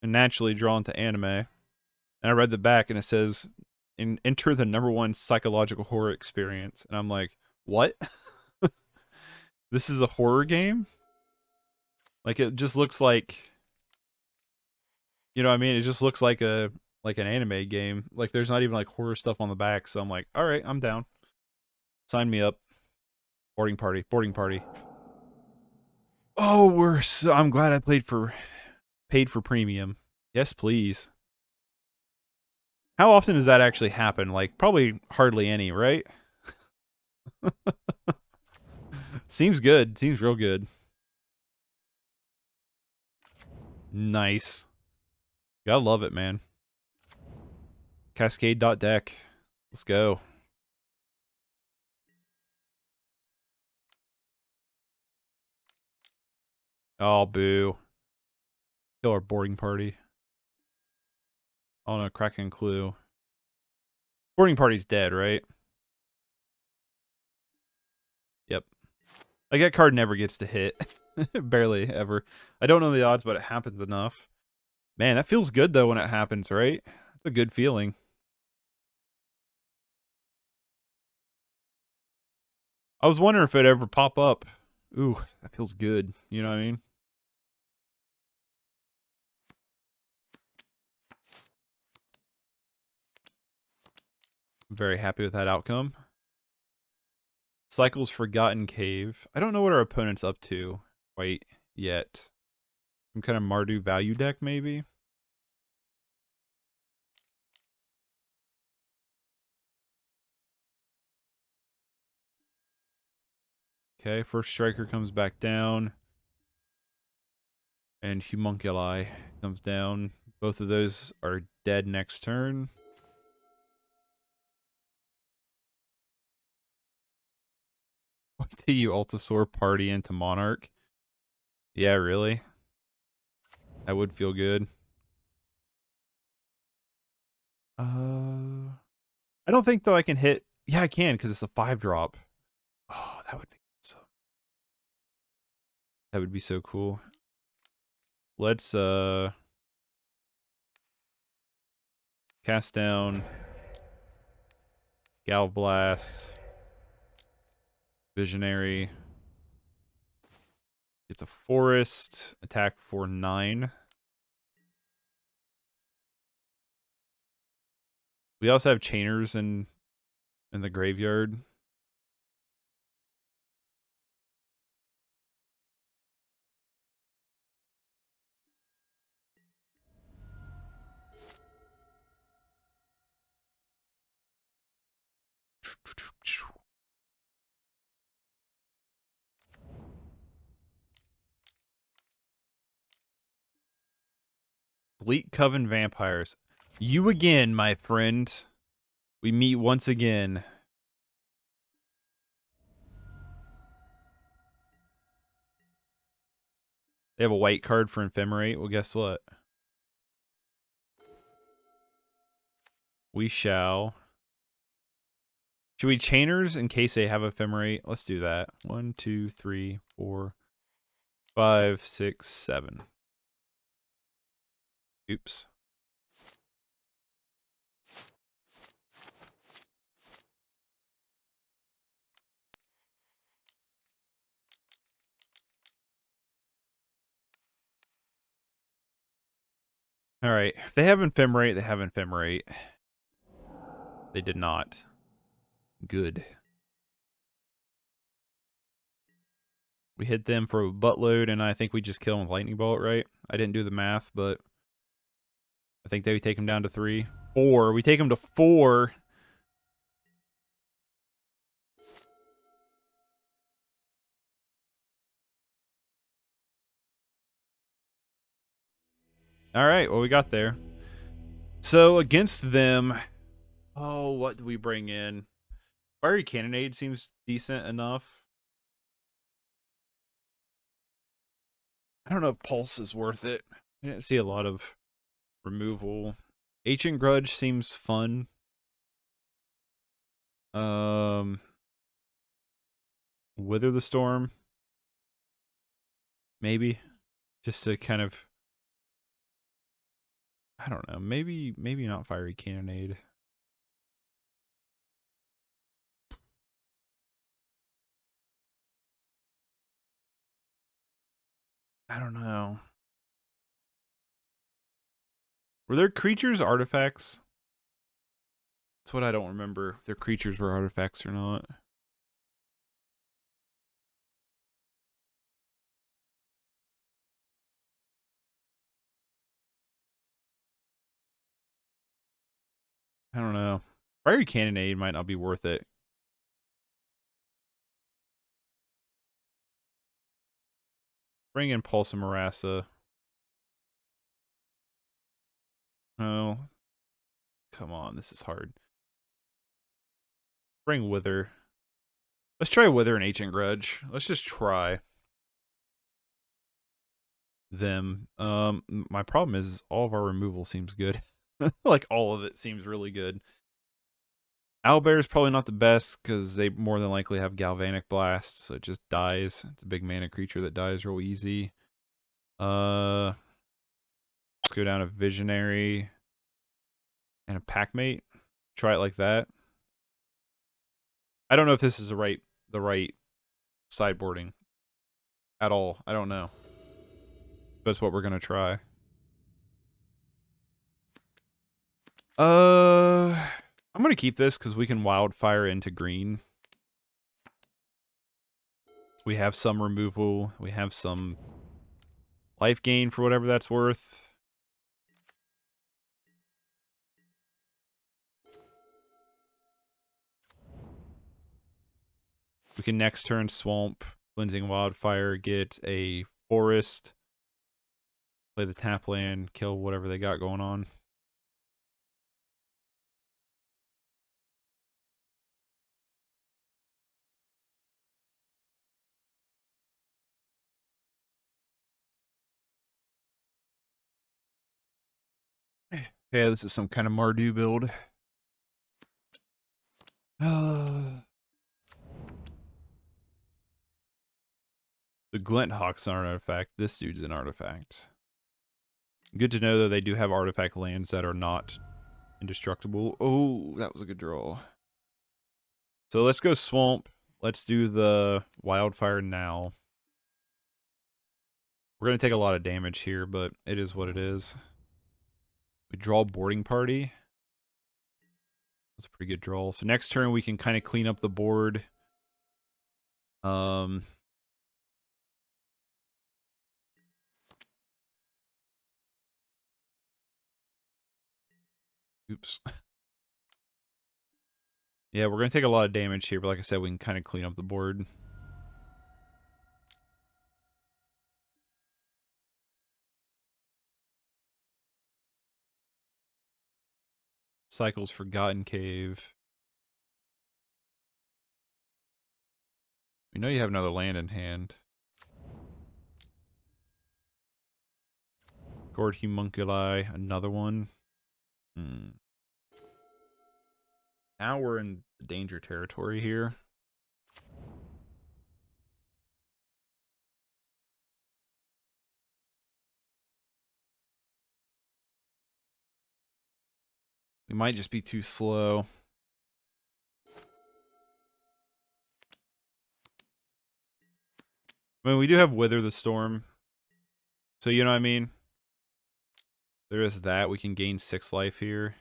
and naturally drawn to anime. And I read the back and it says enter the #1 psychological horror experience. And I'm like, what? This is a horror game? Like it just looks like, you know what I mean? It just looks like an anime game. Like there's not even like horror stuff on the back. So I'm like, all right, I'm down. Sign me up. Boarding party. Boarding party. Oh, I'm glad I paid for premium. Yes, please. How often does that actually happen? Like probably hardly any, right? Seems good. Seems real good. Nice. Gotta love it, man. Cascade.deck. Let's go. Oh, boo. Kill our boarding party. Oh no, cracking clue. Boarding party's dead, right? Yep. Like that card never gets to hit. Barely ever. I don't know the odds, but it happens enough. Man, that feels good though when it happens, right? It's a good feeling. I was wondering if it'd ever pop up. Ooh, that feels good. You know what I mean? I'm very happy with that outcome. Cycle's Forgotten Cave. I don't know what our opponent's up to quite yet. Some kind of Mardu value deck, maybe? Okay, first striker comes back down. And Homunculi comes down. Both of those are dead next turn. Why do you Altisaur party into Monarch? Yeah, really? That would feel good. I don't think though I can hit. Yeah, I can because it's a 5-drop. Oh, that would be so. That would be so cool. Let's cast down Gal Blast. Visionary. It's a forest. Attack for 9. We also have Chainers in the graveyard. Bleak Coven Vampires. You again, my friend. We meet once again. They have a white card for Ephemerate. Well, guess what? We shall. Should we chainers in case they have Ephemerate? Let's do that. 1, 2, 3, 4, 5, 6, 7. Oops. All right. If they have Ephemerate, they have Ephemerate. They did not. Good. We hit them for a buttload, and I think we just kill them with Lightning Bolt, right? I didn't do the math, but I think they take them down to 3. 4. We take them to 4. All right, well, we got there. So against them, oh, what do we bring in? Fiery Cannonade seems decent enough. I don't know if Pulse is worth it. I didn't see a lot of removal. Ancient Grudge seems fun. Wither the Storm, maybe, just to kind of, I don't know, maybe not Fiery Cannonade. I don't know. Were their creatures artifacts? That's what I don't remember. If their creatures were artifacts or not. I don't know. Fiery Cannonade might not be worth it. Bring in Pulse of Murasa. Oh. Come on, this is hard. Bring Wither. Let's try Wither and Ancient Grudge. Let's just try them. My problem is all of our removal seems good. Like all of it seems really good. Owlbear is probably not the best because they more than likely have Galvanic Blast, so it just dies. It's a big mana creature that dies real easy. Let's go down to Visionary and a Packmate. Try it like that. I don't know if this is the right sideboarding at all. I don't know. That's what we're gonna try. I'm gonna keep this because we can wildfire into green. We have some removal. We have some life gain for whatever that's worth. We can next turn swamp, Cleansing Wildfire, get a forest, play the tap land, kill whatever they got going on. Yeah, this is some kind of Mardu build. The Glinthawk's not an artifact. This dude's an artifact. Good to know that they do have artifact lands that are not indestructible. Oh, that was a good draw. So let's go swamp. Let's do the wildfire now. We're going to take a lot of damage here, but it is what it is. We draw boarding party. That's a pretty good draw. So next turn we can kind of clean up the board. Oops. Yeah, we're going to take a lot of damage here, but like I said, we can kind of clean up the board. Cycle's Forgotten Cave. We know you have another land in hand. Gourd Homunculi, another one. Now we're in danger territory here. We might just be too slow. I mean, we do have Wither the Storm. So, you know what I mean? There is that. We can gain 6 life here.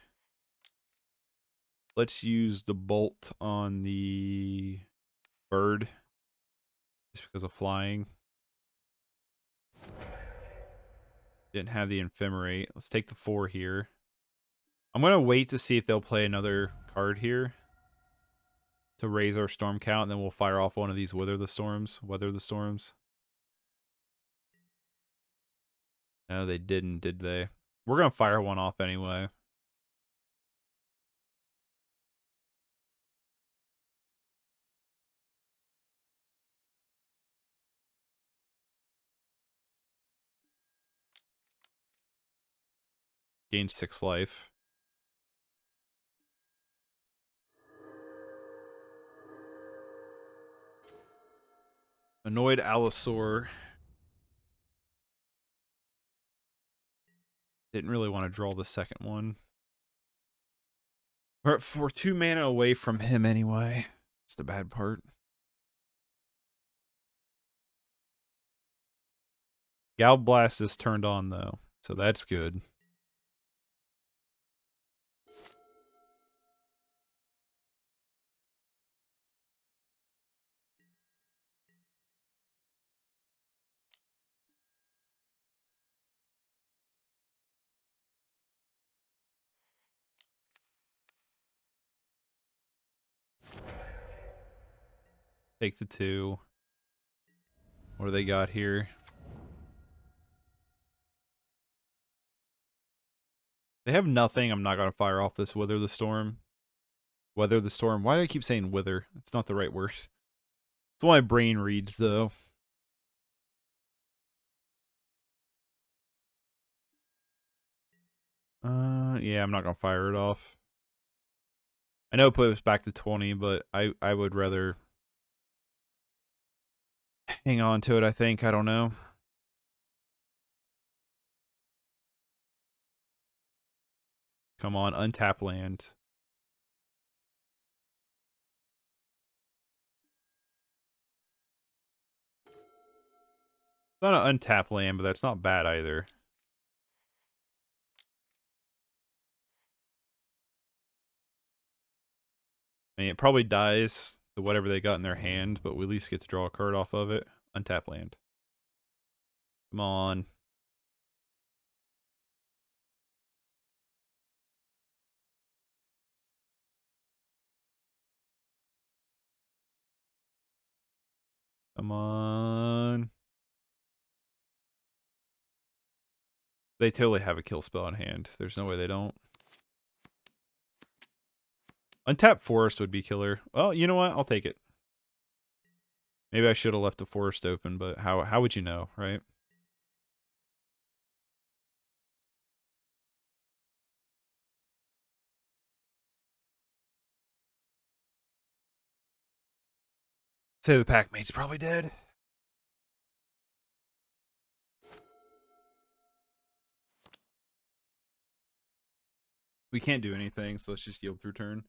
Let's use the bolt on the bird. Just because of flying. Didn't have the Ephemerate. Let's take the 4 here. I'm going to wait to see if they'll play another card here. To raise our storm count, and then we'll fire off one of these Weather the Storms. No, they didn't, did they? We're going to fire one off anyway. Gain 6 life. Annoyed Altisaur. Didn't really want to draw the second one. We're 2 mana away from him anyway. That's the bad part. Galvanic Blast is turned on though, so that's good. Take the 2. What do they got here? They have nothing. I'm not going to fire off this Wither the Storm. Weather the Storm. Why do I keep saying wither? It's not the right word. It's what my brain reads, though. Yeah, I'm not going to fire it off. I know it put us back to 20, but I would rather hang on to it, I think. I don't know. Come on, untap land. It's not an untap land, but that's not bad either. I mean, it probably dies to whatever they got in their hand, but we at least get to draw a card off of it. Untap land. Come on. Come on. They totally have a kill spell in hand. There's no way they don't. Untap Forest would be killer. Well, you know what? I'll take it. Maybe I should have left the forest open, but how would you know, right? Say the Packmate's probably dead. We can't do anything, so let's just yield through turn.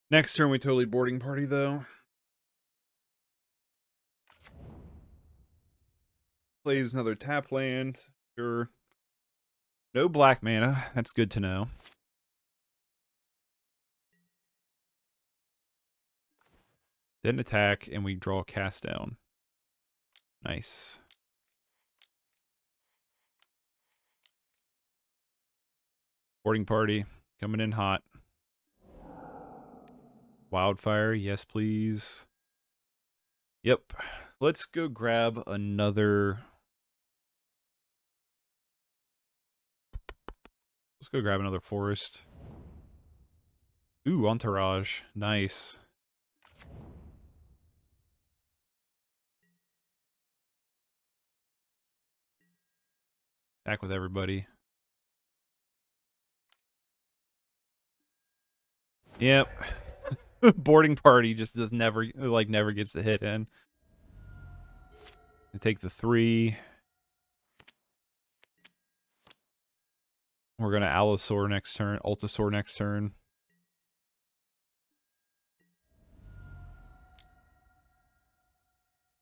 Next turn, we totally boarding party, though. Plays another tap land. Sure. No black mana. That's good to know. Didn't attack, and we draw a cast down. Nice. Boarding party coming in hot. Wildfire, yes please. Yep. Let's go grab another. Let's go grab another forest. Ooh, Entourage. Nice. Back with everybody. Yep. Boarding party just does never gets the hit in. We take the 3. We're gonna Altisaur next turn. Altisaur next turn.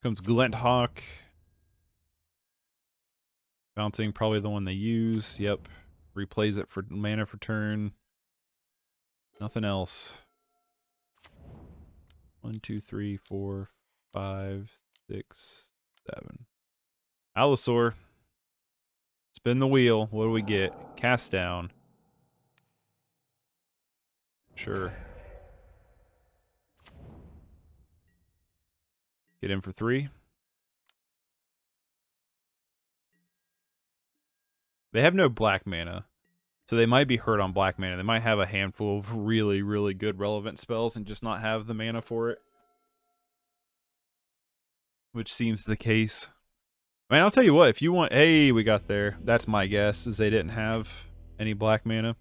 Comes Glenthawk. Bouncing, probably the one they use. Yep. Replays it for mana for turn. Nothing else. 1, 2, 3, 4, 5, 6, 7. Altisaur. Spin the wheel. What do we get? Cast down. Sure. Get in for 3. They have no black mana. So they might be hurt on black mana. They might have a handful of really, really good relevant spells and just not have the mana for it. Which seems the case. I mean, I'll tell you what, if you want... Hey, we got there. That's my guess, is they didn't have any black mana.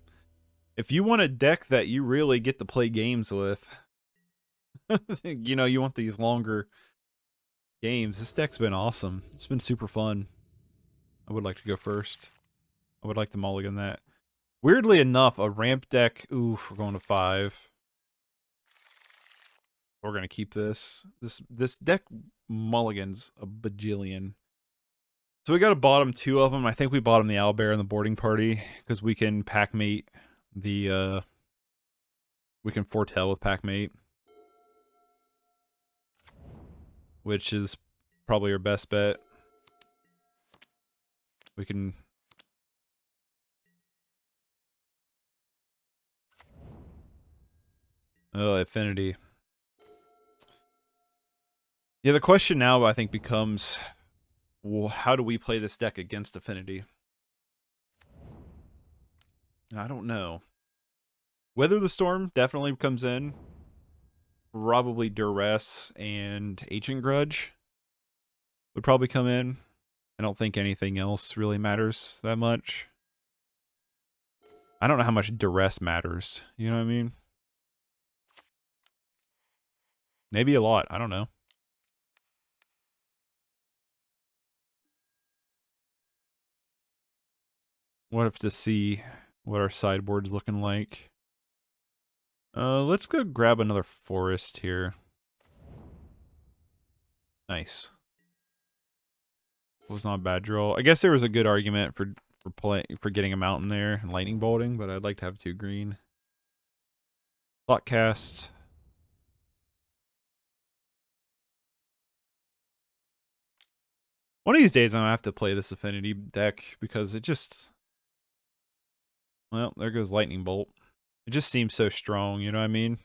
If you want a deck that you really get to play games with, you know, you want these longer games, this deck's been awesome. It's been super fun. I would like to go first. I would like to mulligan that. Weirdly enough, a ramp deck... Oof, we're going to 5. We're going to keep this. This deck mulligans a bajillion. So we got to bottom 2 of them. I think we bottom the Owlbear in the boarding party because we can Packmate the we can foretell with Packmate, which is probably our best bet. We can Affinity. Yeah, the question now I think becomes, well, how do we play this deck against Affinity? I don't know. Weather the Storm definitely comes in. Probably Duress and Ancient Grudge would probably come in. I don't think anything else really matters that much. I don't know how much Duress matters. You know what I mean? Maybe a lot. I don't know. What if to see what our sideboard's looking like? Let's go grab another forest here. Nice. Was not a bad draw. I guess there was a good argument for getting a mountain there and lightning bolting, but I'd like to have 2 green. Thoughtcast. One of these days I'm gonna have to play this Affinity deck because it just... Well, there goes Lightning Bolt. It just seems so strong, you know what I mean?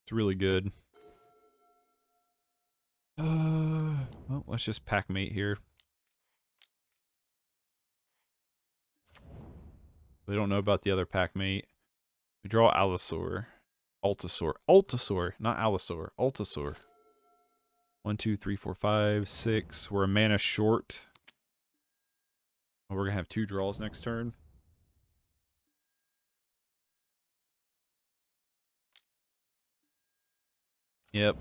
It's really good. Well, let's just Packmate here. We don't know about the other Packmate. We draw Altisaur. Altisaur, not Altisaur. Altisaur. 1, 2, 3, 4, 5, 6. We're a mana short. We're gonna have 2 draws next turn. Yep.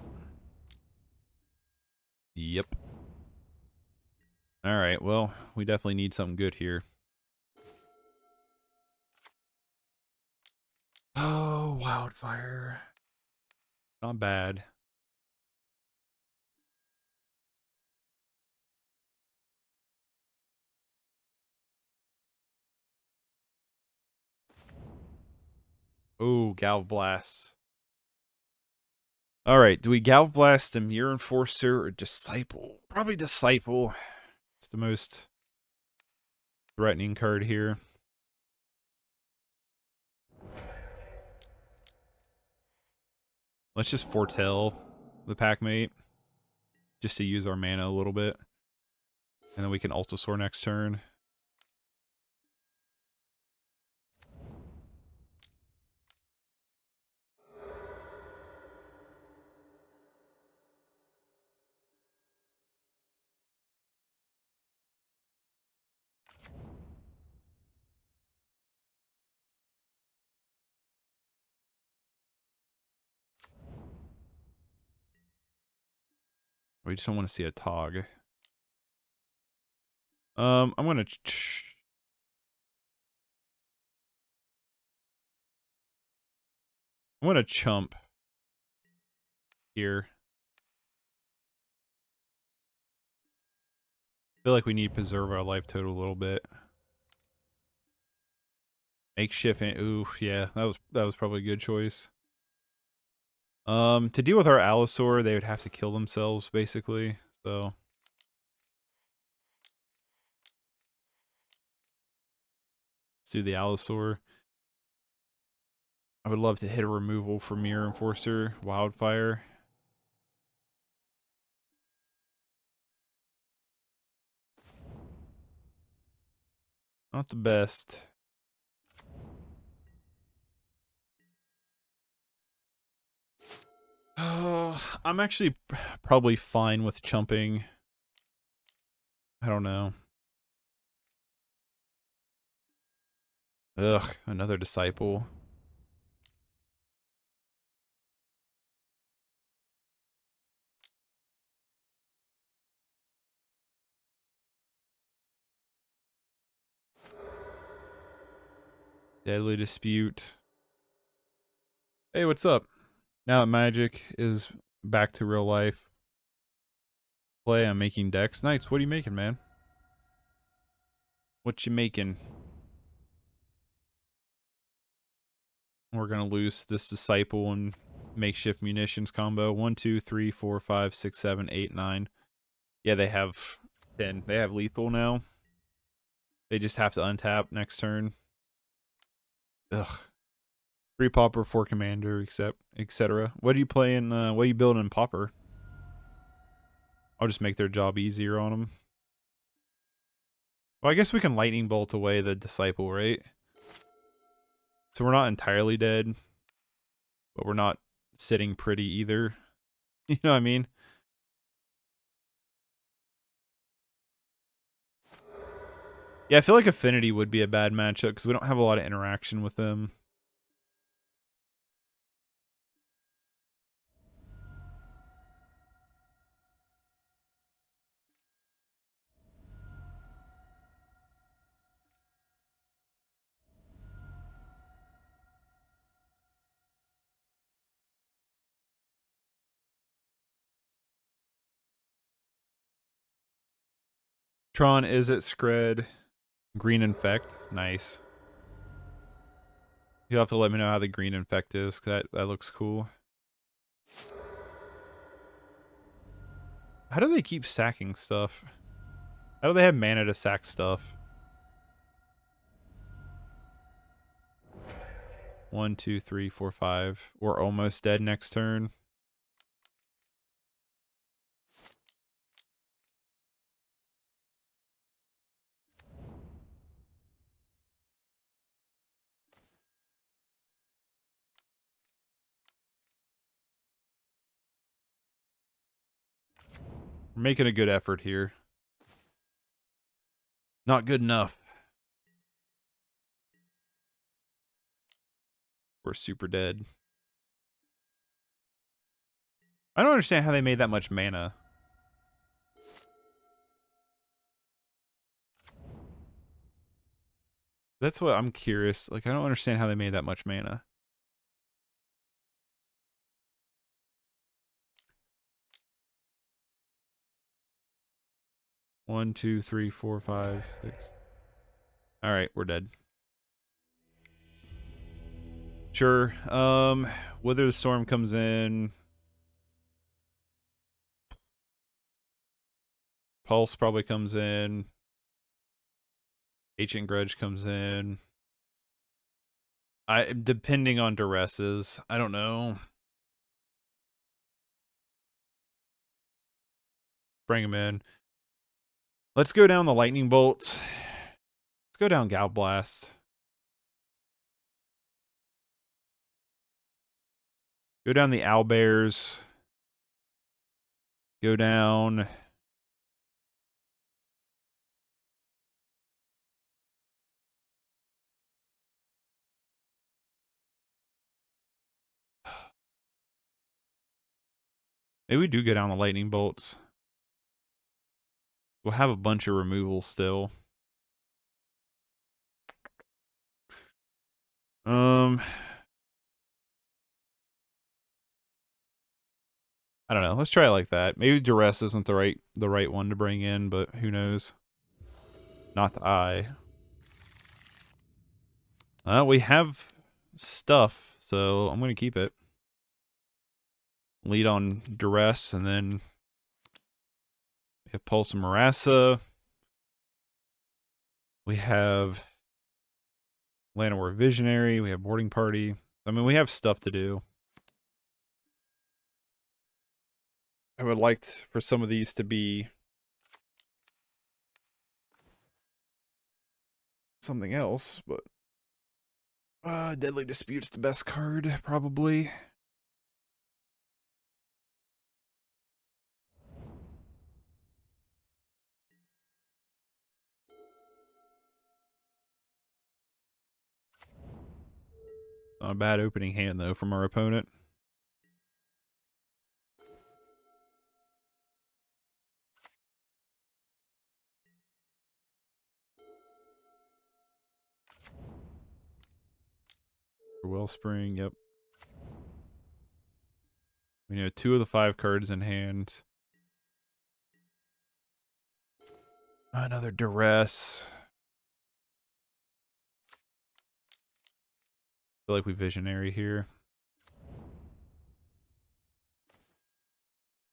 Yep. Alright, well, we definitely need something good here. Oh, Wildfire. Not bad. Oh, Galv Blast. Alright, do we Galv Blast a Mirror Enforcer or Disciple? Probably Disciple. It's the most threatening card here. Let's just foretell the Packmate. Just to use our mana a little bit. And then we can Altisaur next turn. We just don't want to see a Tog. I'm gonna chump here. I feel like we need to preserve our life total a little bit. Makeshift. Ooh, yeah, that was probably a good choice. To deal with our Altisaur, they would have to kill themselves basically. So let's do the Altisaur. I would love to hit a removal for Mirror Enforcer, Wildfire. Not the best. Oh, I'm actually probably fine with chumping. I don't know. Ugh, another Disciple. Deadly Dispute. Hey, what's up? Now that Magic is back to real life play, I'm making decks. Knights, what are you making, man? What you making? We're gonna lose this Disciple and Makeshift Munitions combo. 1, 2, 3, 4, 5, 6, 7, 8, 9. Yeah, they have 10. They have lethal now. They just have to untap next turn. Ugh. 3 Pauper, 4 Commander, etc. What are you playing? What are you building in Pauper? I'll just make their job easier on them. Well, I guess we can Lightning Bolt away the Disciple, right? So we're not entirely dead, but we're not sitting pretty either. You know what I mean? Yeah, I feel like Affinity would be a bad matchup because we don't have a lot of interaction with them. Tron, is it Skred? Green Infect? Nice. You'll have to let me know how the Green Infect is, because that looks cool. How do they keep sacking stuff? How do they have mana to sack stuff? 1, 2, 3, 4, 5. We're almost dead next turn. We're making a good effort here. Not good enough. We're super dead. I don't understand how they made that much mana. That's what I'm curious. Like, I don't understand how they made that much mana. One, two, three, four, 5, 6. All right, we're dead. Sure. Wither the Storm comes in. Pulse probably comes in. Ancient Grudge comes in. Depending on Duresses, I don't know. Bring them in. Let's go down the Lightning Bolts. Let's go down Galvanic Blast. Go down the Owlbears. Go down. Maybe we do go down the Lightning Bolts. We'll have a bunch of removal still. I don't know. Let's try it like that. Maybe Duress isn't the right one to bring in, but who knows? Not the eye. We have stuff, so I'm gonna keep it. Lead on Duress, and then we have Pulse of Murasa. We have Llanowar Visionary. We have Boarding Party. I mean, we have stuff to do. I would like for some of these to be something else, but Deadly Dispute's the best card, probably. Not a bad opening hand, though, from our opponent. Wellspring, yep. We know 2 of the 5 cards in hand. Another Duress. I feel like we Visionary here.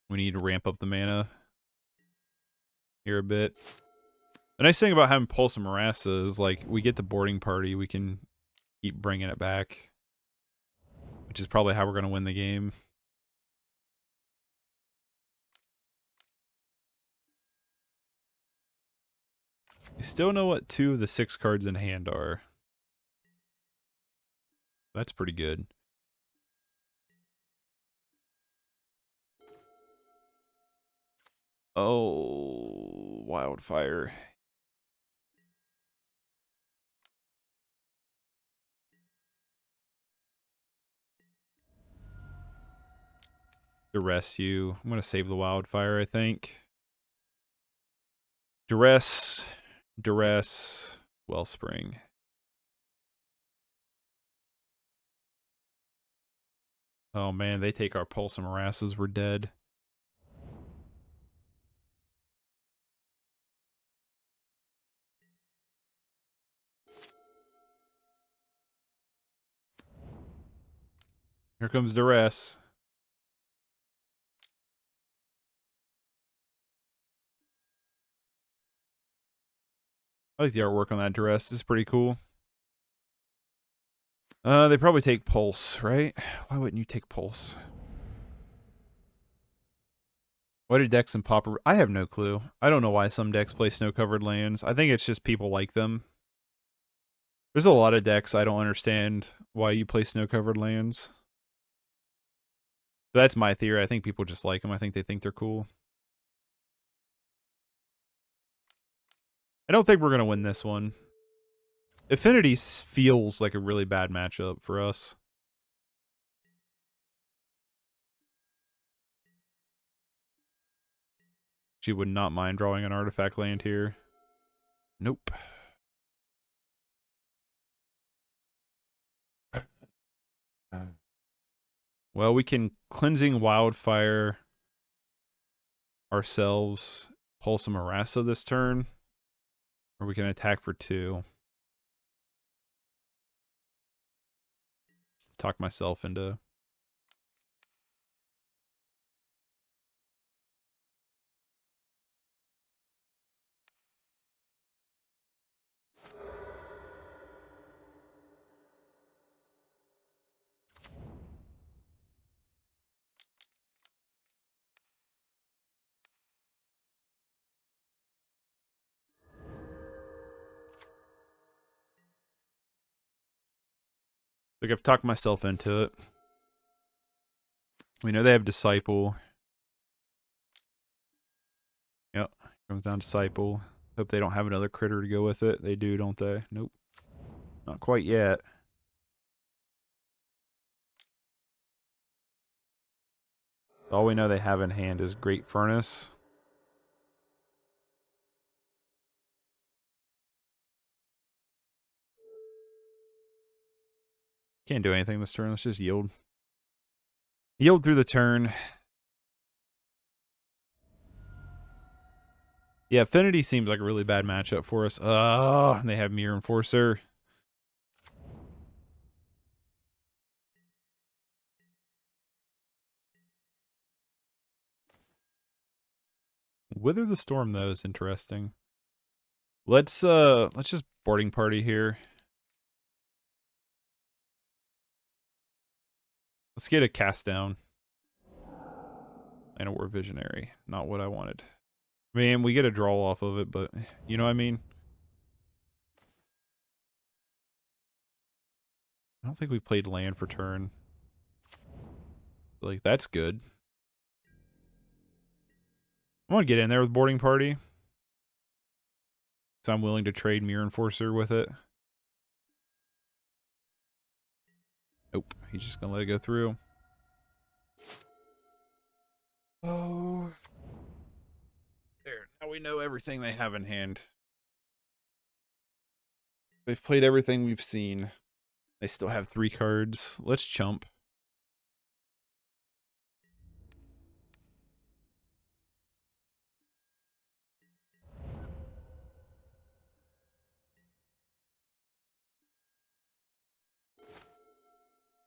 We need to ramp up the mana here a bit. The nice thing about having Pulse of Murasa is, like, we get the Boarding Party, we can keep bringing it back, which is probably how we're going to win the game. We still know what 2 of the 6 cards in hand are. That's pretty good. Oh, Wildfire. Duress you. I'm going to save the Wildfire, I think. Duress, Wellspring. Oh man, they take our Pulse and Morasses, we're dead. Here comes Duress. I like the artwork on that Duress. It's pretty cool. They probably take Pulse, right? Why wouldn't you take Pulse? Why do decks and Pauper? I have no clue. I don't know why some decks play snow-covered lands. I think it's just people like them. There's a lot of decks I don't understand why you play snow-covered lands. But that's my theory. I think people just like them. I think they think they're cool. I don't think we're going to win this one. Affinity feels like a really bad matchup for us. She would not mind drawing an artifact land here. Nope. Well, we can Cleansing Wildfire ourselves, Pulse of Murasa this turn, or we can attack for 2. talk myself into... Like, I've talked myself into it. We know they have Disciple. Yep, comes down Disciple. Hope they don't have another critter to go with it. They do, don't they? Nope. Not quite yet. All we know they have in hand is Great Furnace. Can't do anything this turn. Let's just yield. Yield through the turn. Yeah, Affinity seems like a really bad matchup for us. Oh, they have Mirror Enforcer. Wither the Storm, though, is interesting. Let's just boarding party here. Let's get a cast down. Llanowar Visionary. Not what I wanted. I mean, we get a draw off of it, but you know what I mean? I don't think we played land for turn. Like, that's good. I want to get in there with boarding party. So I'm willing to trade Mirror Enforcer with it. Nope. He's just going to let it go through. Oh. There. Now we know everything they have in hand. They've played everything we've seen. They still have 3 cards. Let's chump.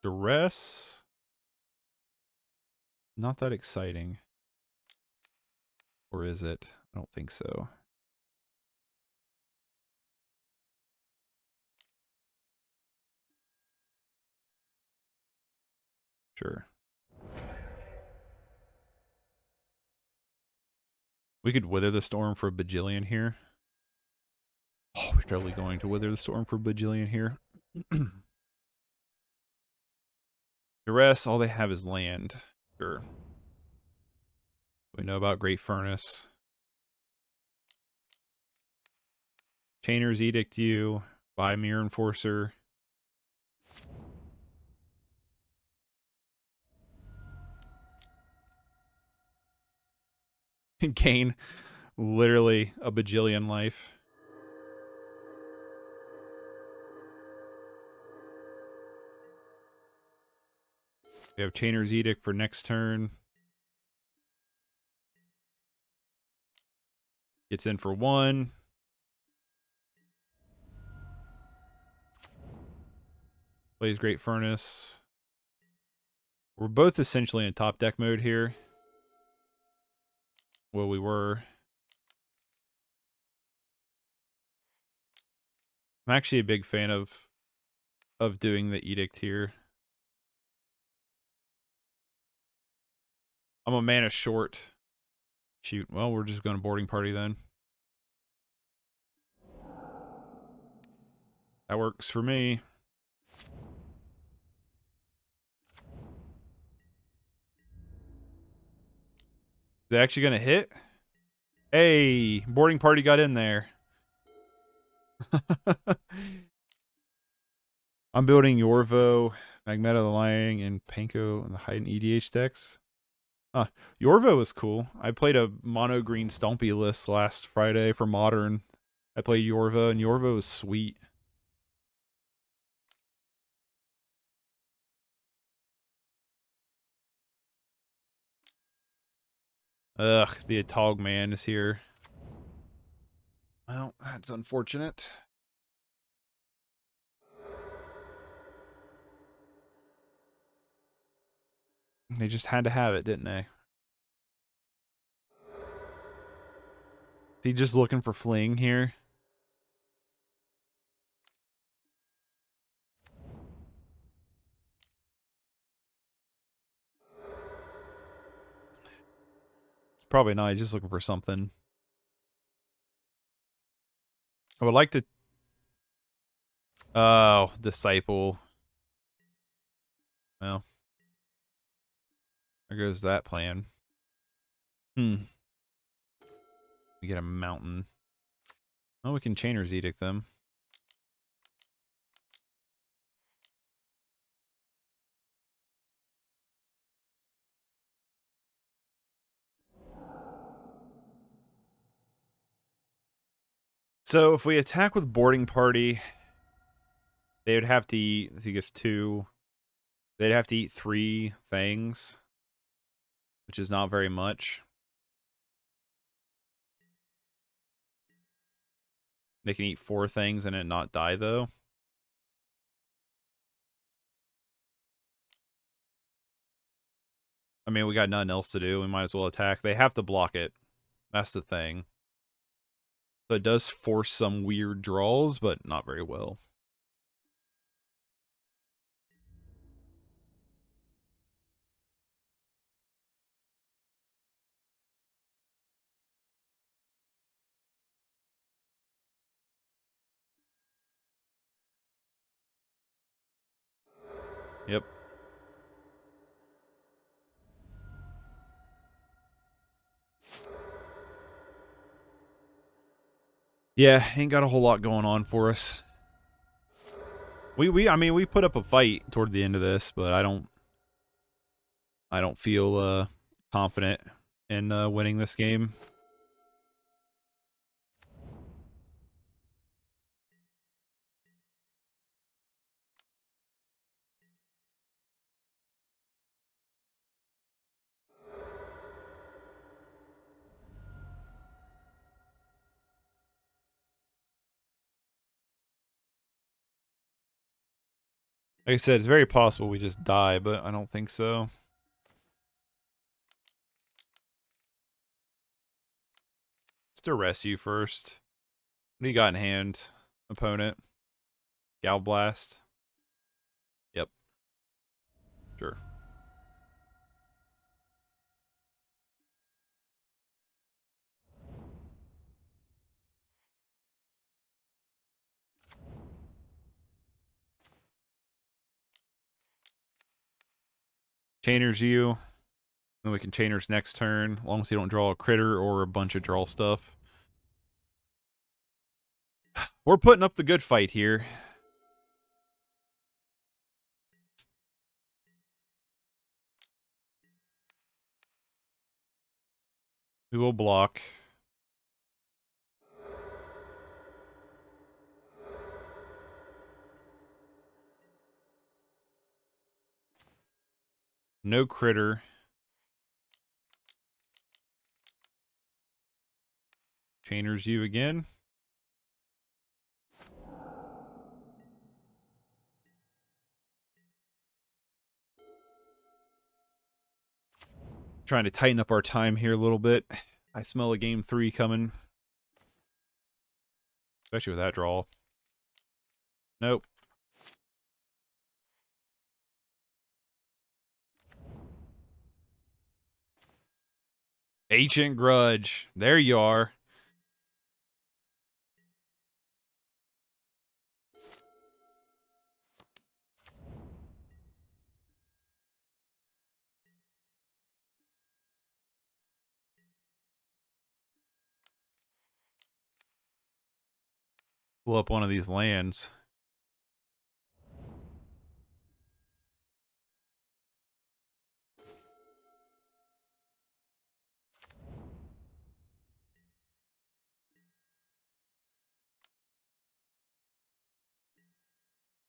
Duress. Not that exciting. Or is it? I don't think so. Sure. We could Wither the Storm for a bajillion here. Oh, we're totally going to Wither the Storm for a bajillion here. Duress, all they have is land. Sure. We know about Great Furnace. Chainer's Edict you. Buy Mirror Enforcer. Gain literally a bajillion life. We have Chainer's Edict for next turn. Gets in for 1. Plays Great Furnace. We're both essentially in top deck mode here. Well, we were. I'm actually a big fan of doing the Edict here. I'm a mana short. Shoot, well, we're just going to boarding party then. That works for me. Is it actually going to hit? Hey, boarding party got in there. I'm building Yorvo, Magmeta the Lying, and Panko and the Hide and EDH decks. Yorvo is cool. I played a mono green Stompy list last Friday for Modern. I played Yorvo, and Yorvo is sweet. Ugh, the Atog man is here. Well, that's unfortunate. They just had to have it, didn't they? Is he just looking for fling here? Probably not. He's just looking for something. I would like to... Oh, Disciple. Well. There goes that plan. We get a mountain. Oh, we can Chainer's Edict them. So if we attack with boarding party, they would have to eat, I think it's 2. They'd have to eat 3 things, which is not very much. They can eat 4 things and it not die, though. I mean, we got nothing else to do. We might as well attack. They have to block it. That's the thing. So it does force some weird draws, but not very well. Yep. Yeah, ain't got a whole lot going on for us. I mean, we put up a fight toward the end of this, but I don't feel confident in winning this game. Like I said, it's very possible we just die, but I don't think so. Let's Duress you first. What do you got in hand, opponent? Gal Blast? Yep. Sure. Chainers you. Then we can Chainers next turn, as long as you don't draw a critter or a bunch of draw stuff. We're putting up the good fight here. We will block. No critter. Chainers you again. Trying to tighten up our time here a little bit. I smell a game 3 coming. Especially with that draw. Nope. Ancient Grudge. There you are. Pull up one of these lands.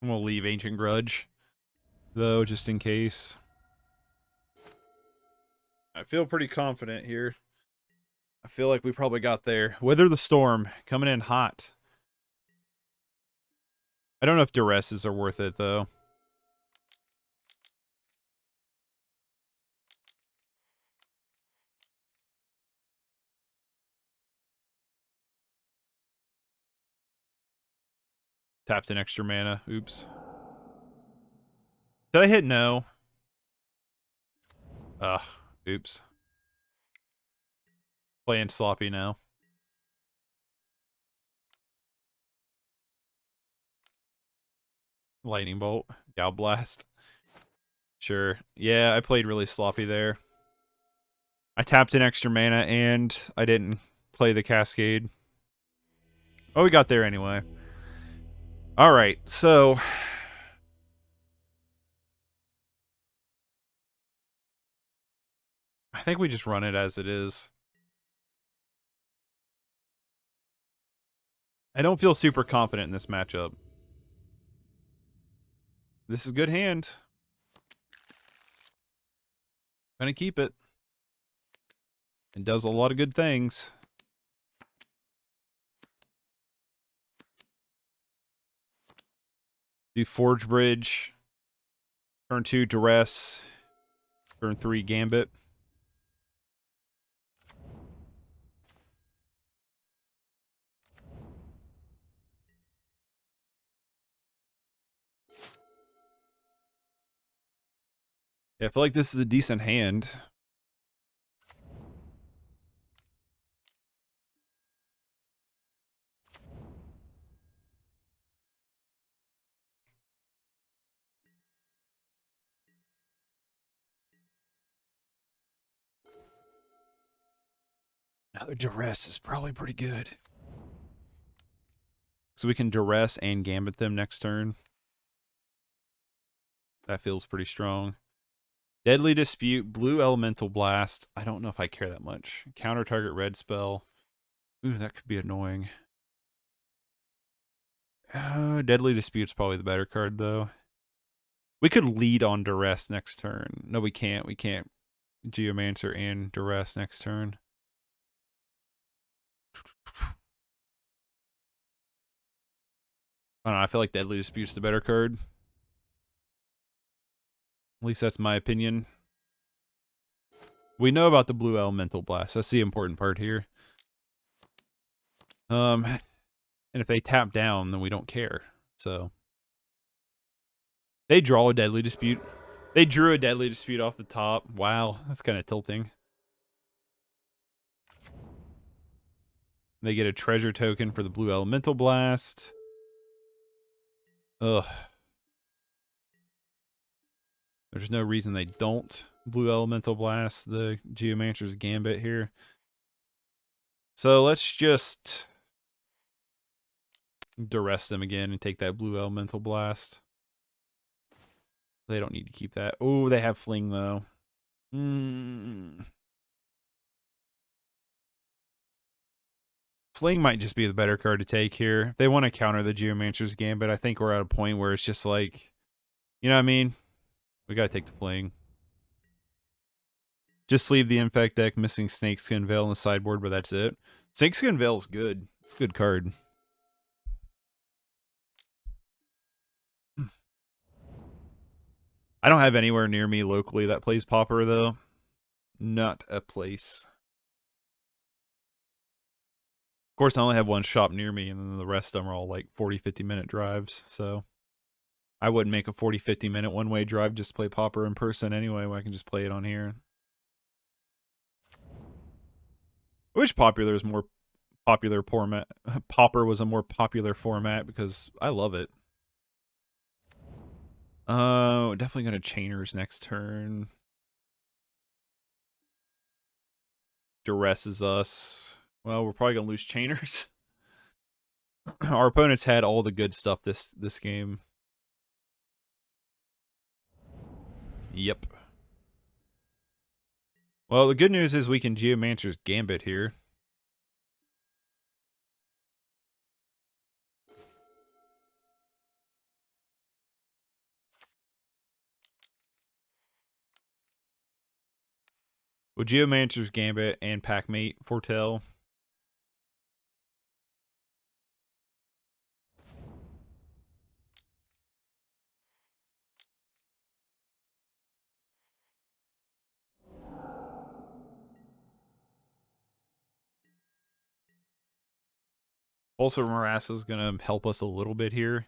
And we'll leave Ancient Grudge, though, just in case. I feel pretty confident here. I feel like we probably got there. Wither the Storm, coming in hot. I don't know if Duresses are worth it, though. Tapped an extra mana. Oops. Did I hit no? Ugh. Oops. Playing sloppy now. Lightning Bolt. Gal Blast. Sure. Yeah, I played really sloppy there. I tapped an extra mana and I didn't play the Cascade. Oh, we got there anyway. Alright, so... I think we just run it as it is. I don't feel super confident in this matchup. This is a good hand. Gonna keep it. It does a lot of good things. Do Forge Bridge. Turn 2, Duress. Turn 3, Gambit. Yeah, I feel like this is a decent hand. Another Duress is probably pretty good. So we can Duress and Gambit them next turn. That feels pretty strong. Deadly Dispute, Blue Elemental Blast. I don't know if I care that much. Counter target red spell. Ooh, that could be annoying. Deadly Dispute's probably the better card, though. We could lead on Duress next turn. No, we can't. We can't Geomancer and Duress next turn. I don't know. I feel like Deadly Dispute's the better card. At least that's my opinion. We know about the Blue Elemental Blast. That's the important part here. And if they tap down, then we don't care. So they draw a Deadly Dispute. They drew a Deadly Dispute off the top. Wow, that's kind of tilting. They get a treasure token for the Blue Elemental Blast. Ugh. There's no reason they don't Blue Elemental Blast the Geomancer's Gambit here. So let's just Duress them again and take that Blue Elemental Blast. They don't need to keep that. Oh, they have Fling, though. Fling might just be the better card to take here. They want to counter the Geomancer's Gambit. I think we're at a point where it's just like, you know what I mean? We gotta take the Fling. Just leave the Infect deck missing Snakeskin Veil in the sideboard, but that's it. Snakeskin Veil is good. It's a good card. I don't have anywhere near me locally that plays Pauper, though. Not a place. Of course, I only have one shop near me, and then the rest of them are all like 40, 50-minute drives, so I wouldn't make a 40, 50-minute one-way drive just to play Pauper in person anyway, when I can just play it on here. I wish Popular is more popular format. Pauper was a more popular format because I love it. Definitely gonna Chainers next turn. Duress is us. Well, we're probably gonna lose Chainers. Our opponents had all the good stuff this game. Yep. Well, the good news is we can Geomancer's Gambit here. Well, Geomancer's Gambit and Packmate foretell. Pulse of Murasa is going to help us a little bit here.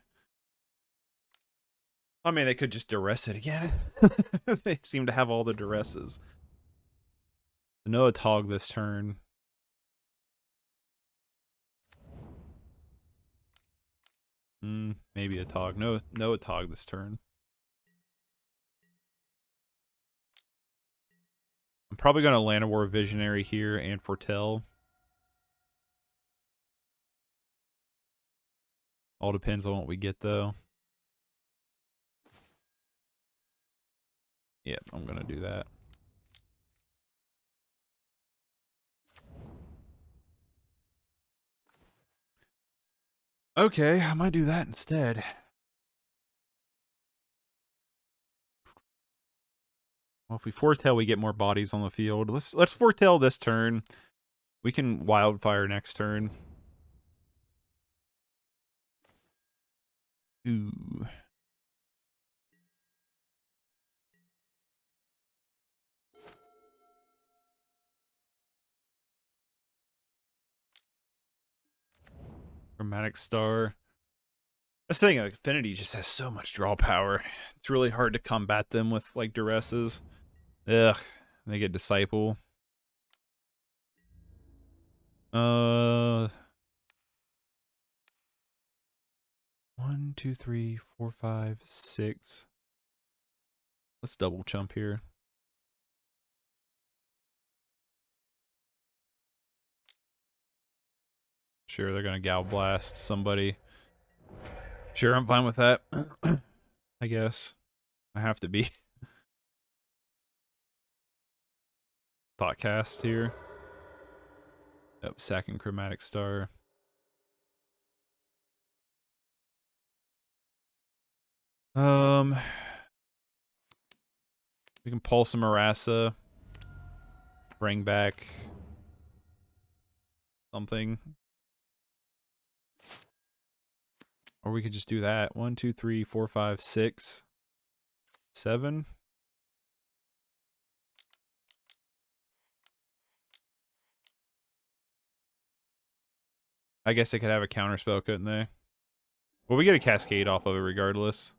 I mean, they could just duress it again. They seem to have all the duresses. No Tog this turn. Maybe a Tog. No Tog this turn. I'm probably going to Llanowar Visionary here and Foretell. All depends on what we get, though. Yep, I'm going to do that. Okay, I might do that instead. Well, if we foretell, we get more bodies on the field. Let's foretell this turn. We can wildfire next turn. Ooh. Chromatic Star. This thing, Affinity just has so much draw power. It's really hard to combat them with, like, duresses. Ugh. They get Disciple. 1, 2, 3, 4, 5, 6. Let's double chump here. Sure, they're gonna Gal Blast somebody. Sure, I'm fine with that. I guess. I have to be. Thoughtcast here. Yep, sacking Chromatic Star. We can Pulse of Murasa. Bring back something. Or we could just do that. 1, 2, 3, 4, 5, 6, 7. I guess they could have a counterspell, couldn't they? Well, we get a Cascade off of it regardless.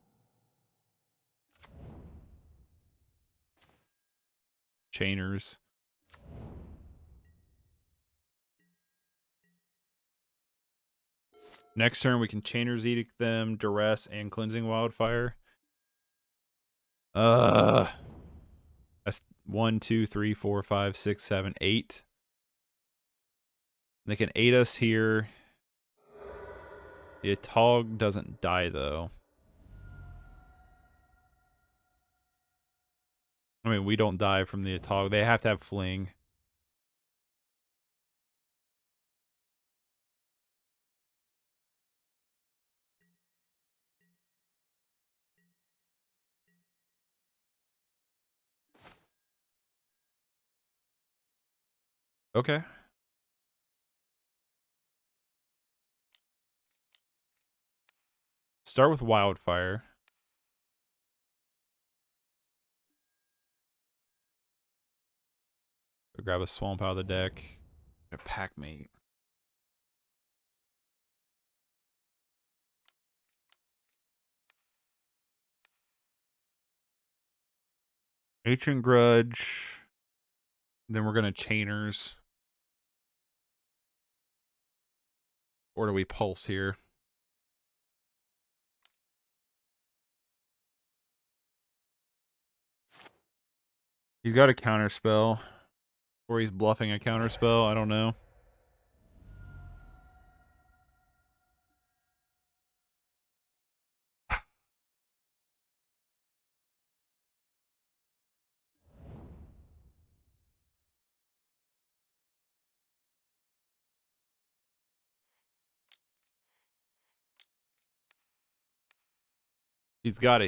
Chainers. Next turn, we can Chainer's Edict them, Duress, and Cleansing Wildfire. That's 1, 2, 3, 4, 5, 6, 7, 8. They can 8 us here. The Tog doesn't die, though. I mean, we don't die from the Tog. They have to have Fling. Okay. Start with Wildfire. Grab a Swamp out of the deck. A Packmate. Ancient Grudge. Then we're going to Chainers. Or do we Pulse here? He's got a counterspell. Or he's bluffing a counterspell. I don't know. He's got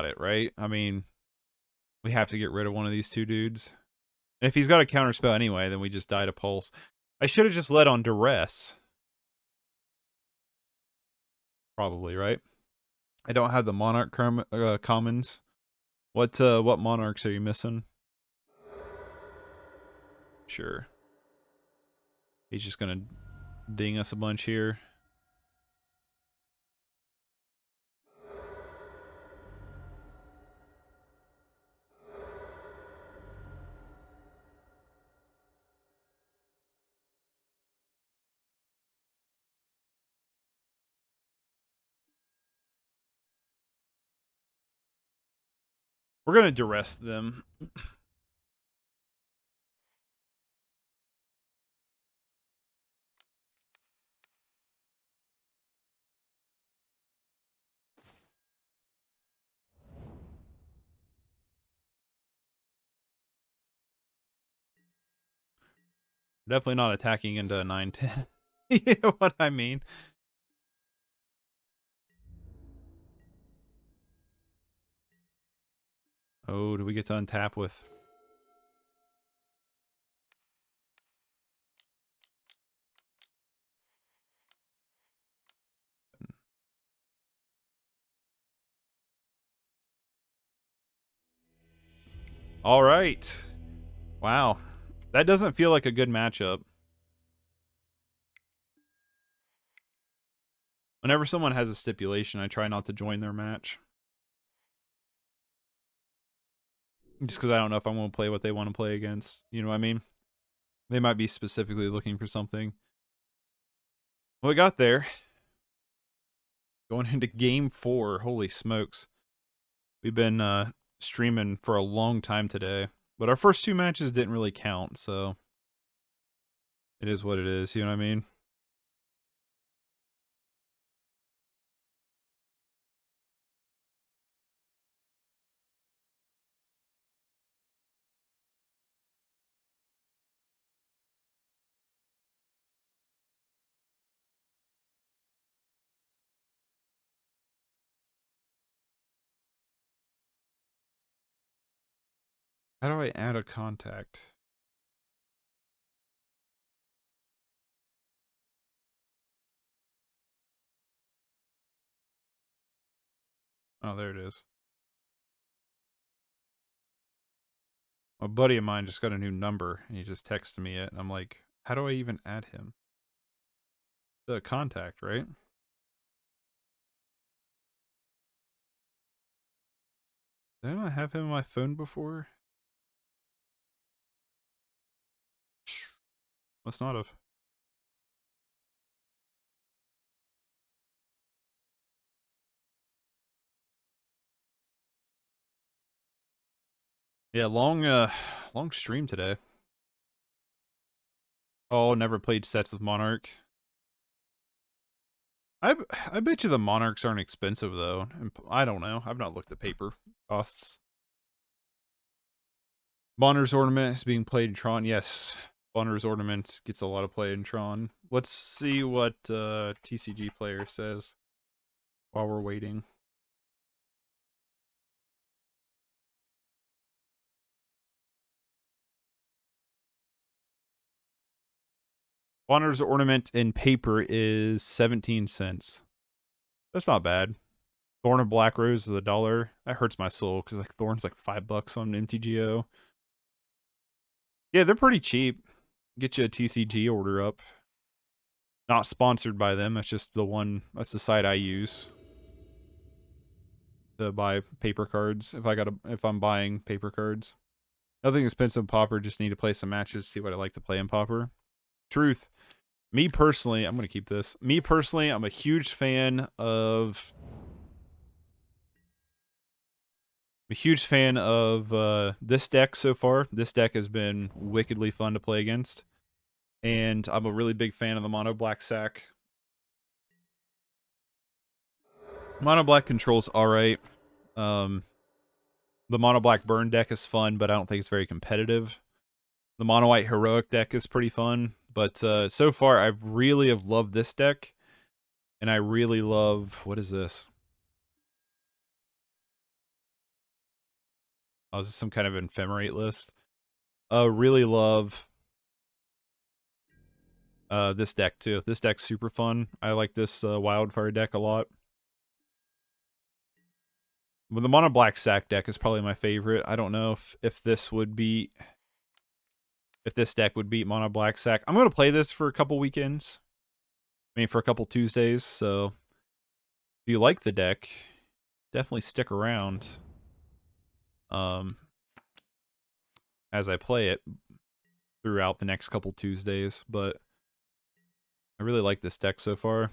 it, right? I mean, we have to get rid of one of these two dudes. And if he's got a counterspell anyway, then we just die to Pulse. I should have just led on Duress. Probably, right? I don't have the Monarch commons. What Monarchs are you missing? Sure. He's just gonna ding us a bunch here. We're going to duress them. Definitely not attacking into a 9-10. You know what I mean? Oh, do we get to untap with... All right. Wow. That doesn't feel like a good matchup. Whenever someone has a stipulation, I try not to join their match. Just because I don't know if I want to play what they want to play against. You know what I mean? They might be specifically looking for something. Well, we got there. Going into game 4. Holy smokes. We've been streaming for a long time today. But our first 2 matches didn't really count, so... It is what it is, you know what I mean? How do I add a contact? Oh, there it is. A buddy of mine just got a new number, and he just texted me it, and I'm like, how do I even add him? The contact, right? Did I not have him on my phone before? Must not have. Yeah, long stream today. Oh, never played sets with Monarch. I bet you the Monarchs aren't expensive though. I don't know. I've not looked at paper costs. Bonner's Ornament is being played in Tron. Yes, Bonner's Ornament gets a lot of play in Tron. Let's see what TCG player says while we're waiting. Bonner's Ornament in paper is 17 cents. That's not bad. Thorn of Black Rose is $1. That hurts my soul because like Thorn's like $5 on mtgo. Yeah, they're pretty cheap. Get you a TCG order up. Not sponsored by them. That's just the one. That's the site I use to buy paper cards. If I'm buying paper cards, nothing expensive. Pauper. Just need to play some matches. See what I like to play in Pauper. Truth. Me personally, I'm gonna keep this. Me personally, I'm a huge fan of. This deck so far. This deck has been wickedly fun to play against. And I'm a really big fan of the Mono Black Sack. Mono Black control's alright. The Mono Black Burn deck is fun, but I don't think it's very competitive. The Mono White Heroic deck is pretty fun. But so far, I really have loved this deck. And I really love... What is this? Oh, is this some kind of ephemerate list? Really love this deck too. This deck's super fun. I like this Wildfire deck a lot. But the Mono Black Sack deck is probably my favorite. I don't know if this would beat... If this deck would beat Mono Black Sack. I'm going to play this for a couple weekends. I mean, for a couple Tuesdays. So, if you like the deck, definitely stick around. As I play it throughout the next couple Tuesdays. But I really like this deck so far.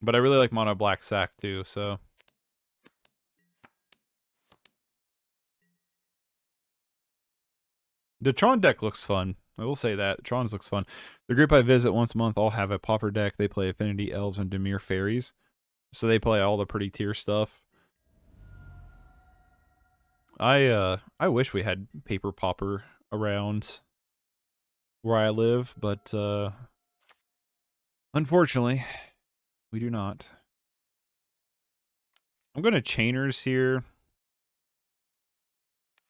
But I really like mono black sack too, so. The Tron deck looks fun. I will say that. Tron's looks fun. The group I visit once a month all have a Pauper deck. They play Affinity, Elves, and Dimir Fairies. So they play all the pretty tier stuff. I wish we had paper Pauper around where I live, but unfortunately, we do not. I'm going to Chainers here.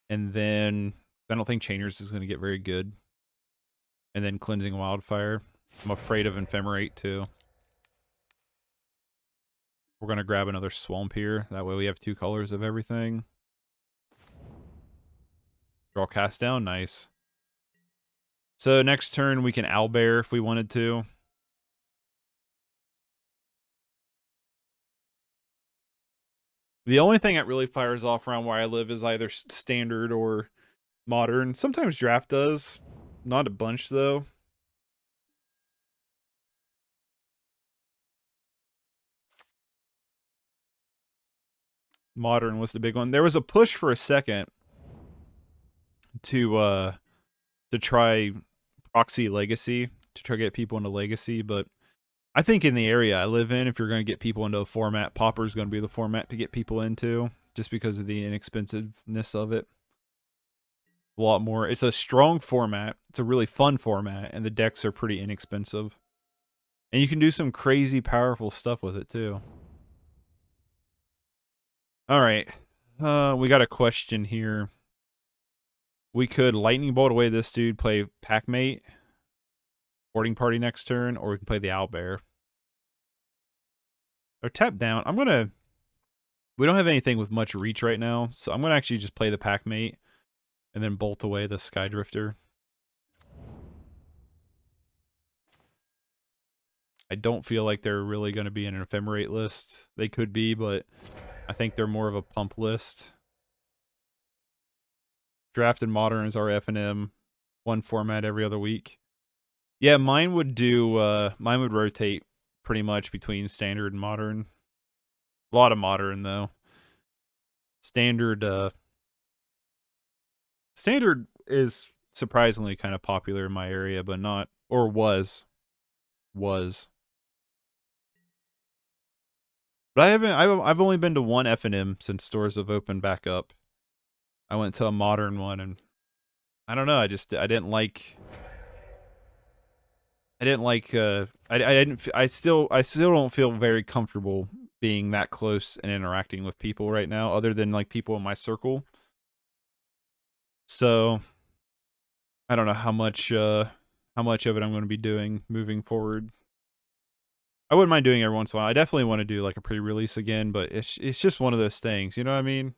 And then I don't think Chainers is going to get very good. And then Cleansing Wildfire. I'm afraid of Ephemerate too. We're going to grab another Swamp here. That way we have 2 colors of everything. Draw Cast Down. Nice. So next turn we can Owlbear if we wanted to. The only thing that really fires off around where I live is either Standard or Modern. Sometimes Draft does. Not a bunch though. Modern was the big one. There was a push for a second to try proxy Legacy, to try to get people into Legacy, but I think in the area I live in, if you're going to get people into a format, Pauper is going to be the format to get people into, just because of the inexpensiveness of it. A lot more. It's a strong format. It's a really fun format, and the decks are pretty inexpensive. And you can do some crazy powerful stuff with it too. All right. We got a question here. We could Lightning Bolt away this dude, play Packmate, Boarding Party next turn, or we can play the Owlbear. Or tap down. We don't have anything with much reach right now, so I'm gonna actually just play the Packmate and then bolt away the Skydrifter. I don't feel like they're really going to be in an Ephemerate list. They could be, but I think they're more of a pump list. Draft and Modern is our F&M. 1 format every other week. Yeah, mine would rotate pretty much between Standard and Modern. A lot of Modern, though. Standard is surprisingly kind of popular in my area, but not, or was. But I've only been to 1 F&M since stores have opened back up. I went to a Modern one, and I don't know, I still don't feel very comfortable being that close and interacting with people right now, other than like people in my circle. So I don't know how much of it I'm going to be doing moving forward. I wouldn't mind doing it every once in a while. I definitely want to do like a pre-release again, but it's just one of those things, you know what I mean?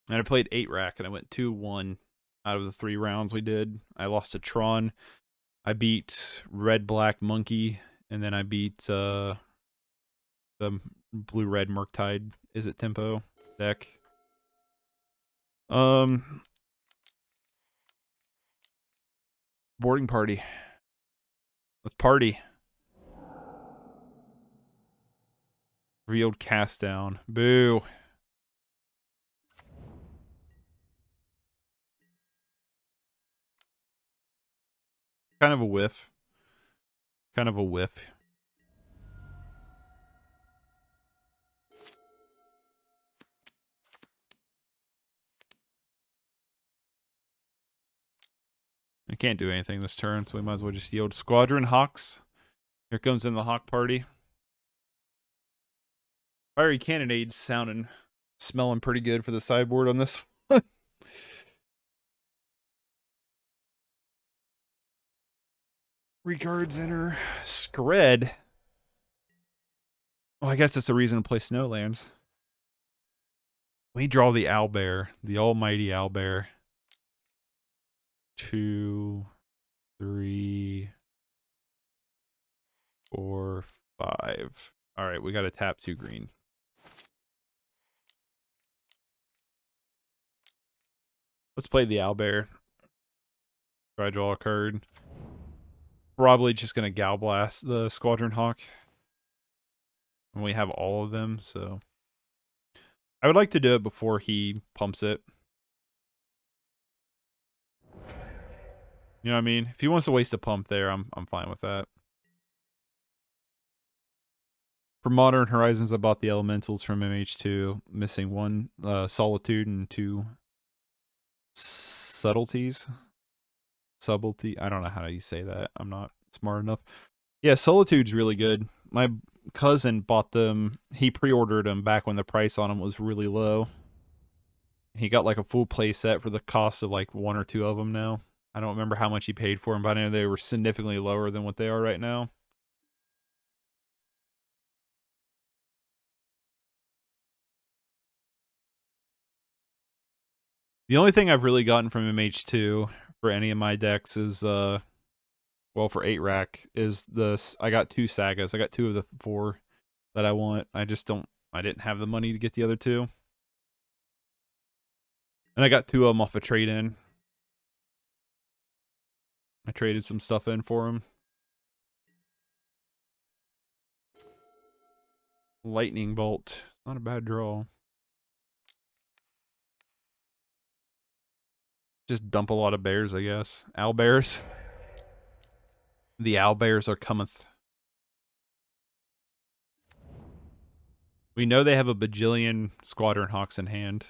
And I played 8 rack, and I went 2-1 out of the 3 rounds we did. I lost to Tron. I beat Red Black Monkey, and then I beat the Blue Red Murktide. Is it Tempo deck? Boarding party. Let's party. Revealed cast down. Boo. Kind of a whiff. Kind of a whiff. I can't do anything this turn, so we might as well just yield. Squadron Hawks. Here comes in the Hawk party. Fiery Cannonade sounding, smelling pretty good for the sideboard on this one. Regards enter. Skred. Oh, I guess that's the reason to play Snowlands. We draw the Owlbear, the almighty Owlbear. 2, 3, 4, 5. All right, we got to tap 2 green. Let's play the Owlbear. Try to draw a card. Probably just going to Gal Blast the Squadron Hawk. And we have all of them, so... I would like to do it before he pumps it. You know what I mean? If he wants to waste a pump there, I'm fine with that. For Modern Horizons, I bought the Elementals from MH2, missing 1 Solitude and 2 Subtleties. Subtlety. I don't know how you say that. I'm not smart enough. Yeah, Solitude's really good. My cousin bought them. He pre-ordered them back when the price on them was really low. He got like a full play set for the cost of like 1 or 2 of them now. I don't remember how much he paid for them, but I know they were significantly lower than what they are right now. The only thing I've really gotten from MH2 for any of my decks is, well, for 8-rack, is I got 2 Sagas. I got 2 of the 4 that I want. I didn't have the money to get the other 2. And I got 2 of them off a trade-in. I traded some stuff in for them. Lightning Bolt. Not a bad draw. Just dump a lot of bears, I guess. Owlbears. The Owlbears are cometh. We know they have a bajillion Squadron Hawks in hand.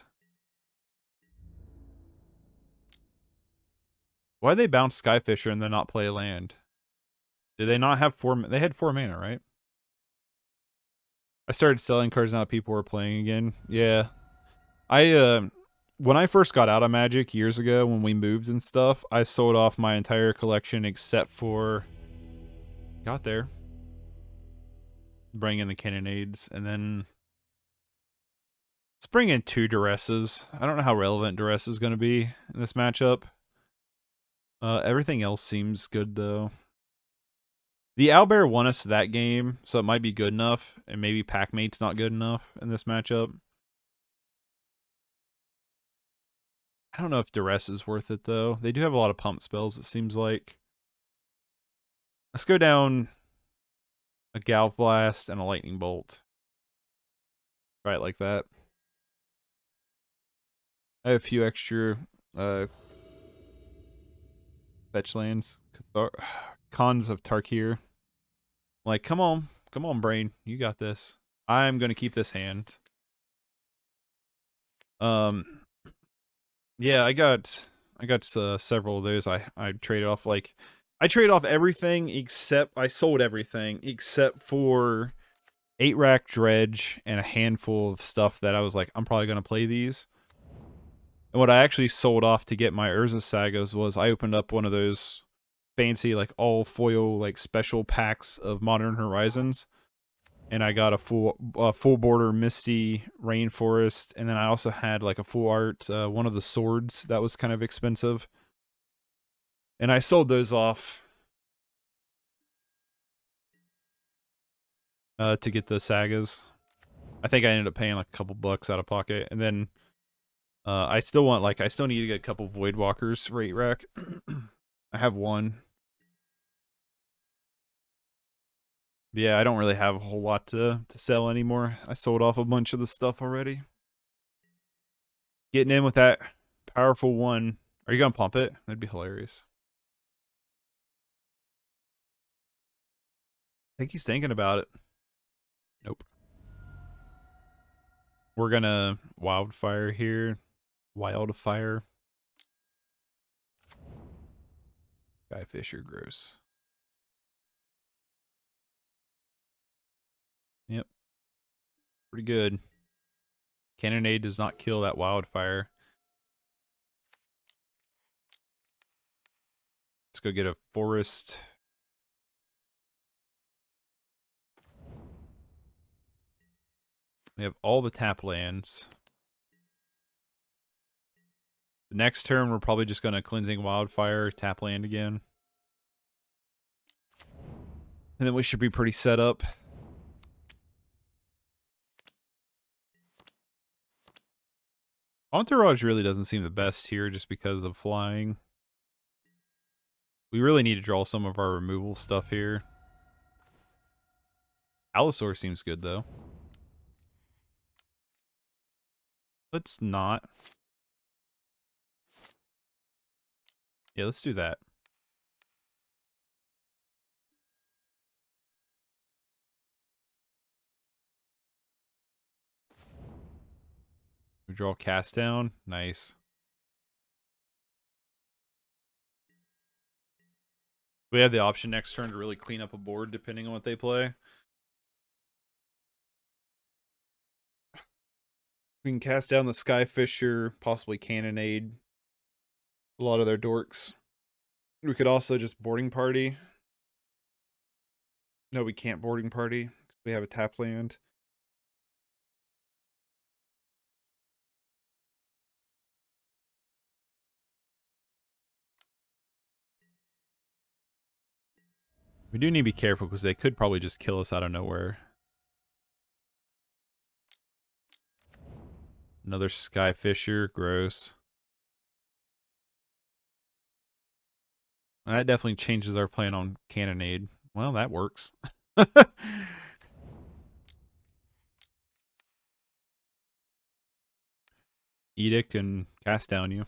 Why did they bounce Skyfisher and then not play land? Did they not have 4? They had 4 mana, right? I started selling cards now people were playing again. Yeah. When I first got out of Magic years ago, when we moved and stuff, I sold off my entire collection except for... Got there. Bring in the Cannonades, and then... Let's bring in 2 Duresses. I don't know how relevant Duress is going to be in this matchup. Everything else seems good, though. The Owlbear won us that game, so it might be good enough, and maybe Packmate's not good enough in this matchup. I don't know if Duress is worth it, though. They do have a lot of pump spells, it seems like. Let's go down a Galv Blast and a Lightning Bolt. Try it like that. I have a few extra fetch lands. Cons of Tarkir. Like, come on, brain, you got this. I'm gonna keep this hand. Yeah, I got several of those. I traded off, like, I traded off everything except I sold everything except for 8-rack Dredge and a handful of stuff that I was like, I'm probably gonna play these. And what I actually sold off to get my Urza Sagas was I opened up one of those fancy, like, all foil, like, special packs of Modern Horizons, and I got a full border Misty Rainforest, and then I also had like a full art one of the swords that was kind of expensive, and I sold those off to get the Sagas. I think I ended up paying like a couple bucks out of pocket, and then I still need to get a couple Voidwalkers for 8-rack. I have 1. Yeah, I don't really have a whole lot to sell anymore. I sold off a bunch of the stuff already. Getting in with that powerful 1. Are you gonna pump it? That'd be hilarious. I think he's thinking about it. Nope. We're gonna Wildfire here. Wildfire. Skyfisher, gross. Yep. Pretty good. Cannonade does not kill that Wildfire. Let's go get a forest. We have all the tap lands. The next turn, we're probably just going to Cleansing Wildfire, tap land again. And then we should be pretty set up. Entourage really doesn't seem the best here just because of flying. We really need to draw some of our removal stuff here. Altisaur seems good, though. Let's not. Yeah, let's do that. We draw cast down. Nice. We have the option next turn to really clean up a board depending on what they play. We can cast down the Skyfisher, possibly Cannonade. A lot of their dorks. We could also just boarding party. No, we can't boarding party. We have a tap land. We do need to be careful because they could probably just kill us out of nowhere. Another Skyfisher. Gross. That definitely changes our plan on Cannonade. Well, that works. Edict and cast down you.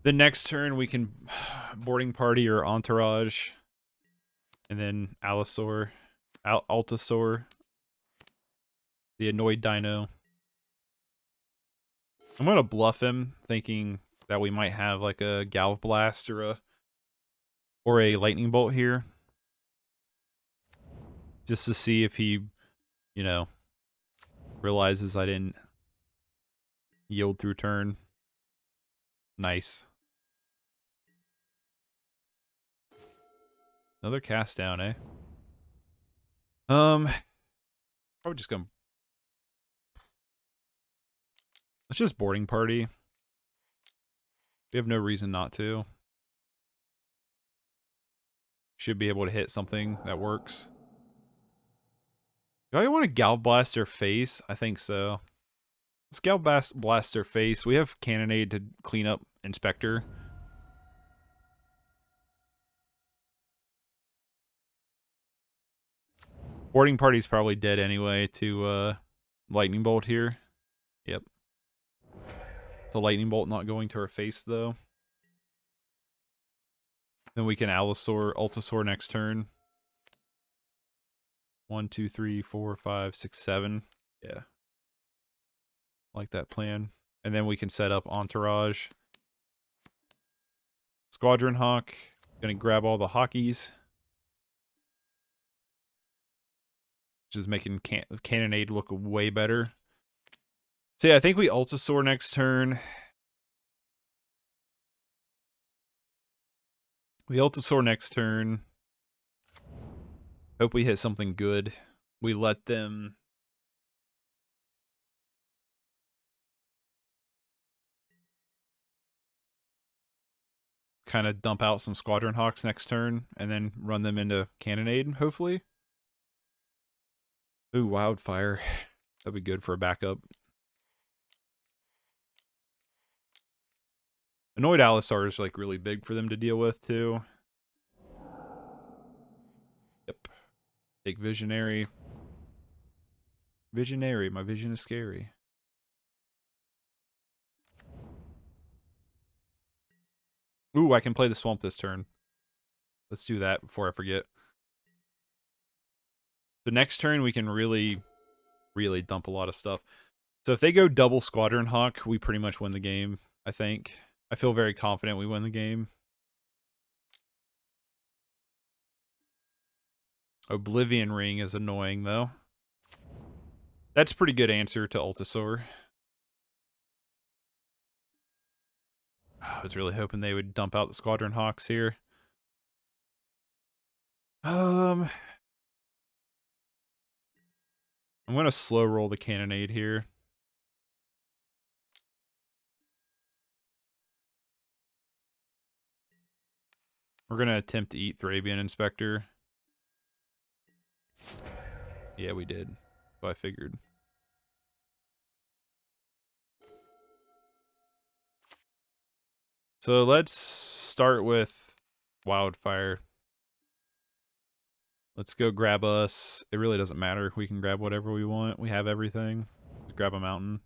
The next turn we can boarding party or entourage. And then Altisaur. Altisaur. The annoyed dino. I'm gonna bluff him, thinking that we might have like a Galv Blast or a lightning bolt here. Just to see if he, you know, realizes I didn't yield through turn. Nice. Another cast down, eh? Probably just gonna. Let's just boarding party. We have no reason not to. Should be able to hit something that works. Do I want to Galv Blast their face? I think so. Let's Galv Blast their face. We have Cannonade to clean up Inspector. Boarding party's probably dead anyway to Lightning Bolt here. Yep. The Lightning Bolt not going to our face though. Then we can Altisaur next turn. 1, 2, 3, 4, 5, 6, 7. Yeah. Like that plan. And then we can set up Entourage. Squadron Hawk. Gonna grab all the hockeys. Which is making Cannonade look way better. So yeah, I think we Altisaur next turn. We Altisaur next turn. Hope we hit something good. We let them... kind of dump out some Squadron Hawks next turn, and then run them into Cannonade, hopefully. Ooh, Wildfire. That'd be good for a backup. Annoyed Altisaur is like really big for them to deal with too. Yep. Take Visionary. Visionary, my vision is scary. Ooh, I can play the Swamp this turn. Let's do that before I forget. The next turn we can really dump a lot of stuff. So if they go double Squadron Hawk, we pretty much win the game, I think. I feel very confident we win the game. Oblivion Ring is annoying, though. That's a pretty good answer to Altisaur. I was really hoping they would dump out the Squadron Hawks here. I'm going to slow roll the Cannonade here. We're going to attempt to eat Thrabian Inspector. Yeah, we did. So I figured. So let's start with Wildfire. Let's go grab us. It really doesn't matter. We can grab whatever we want. We have everything. Let's grab a mountain.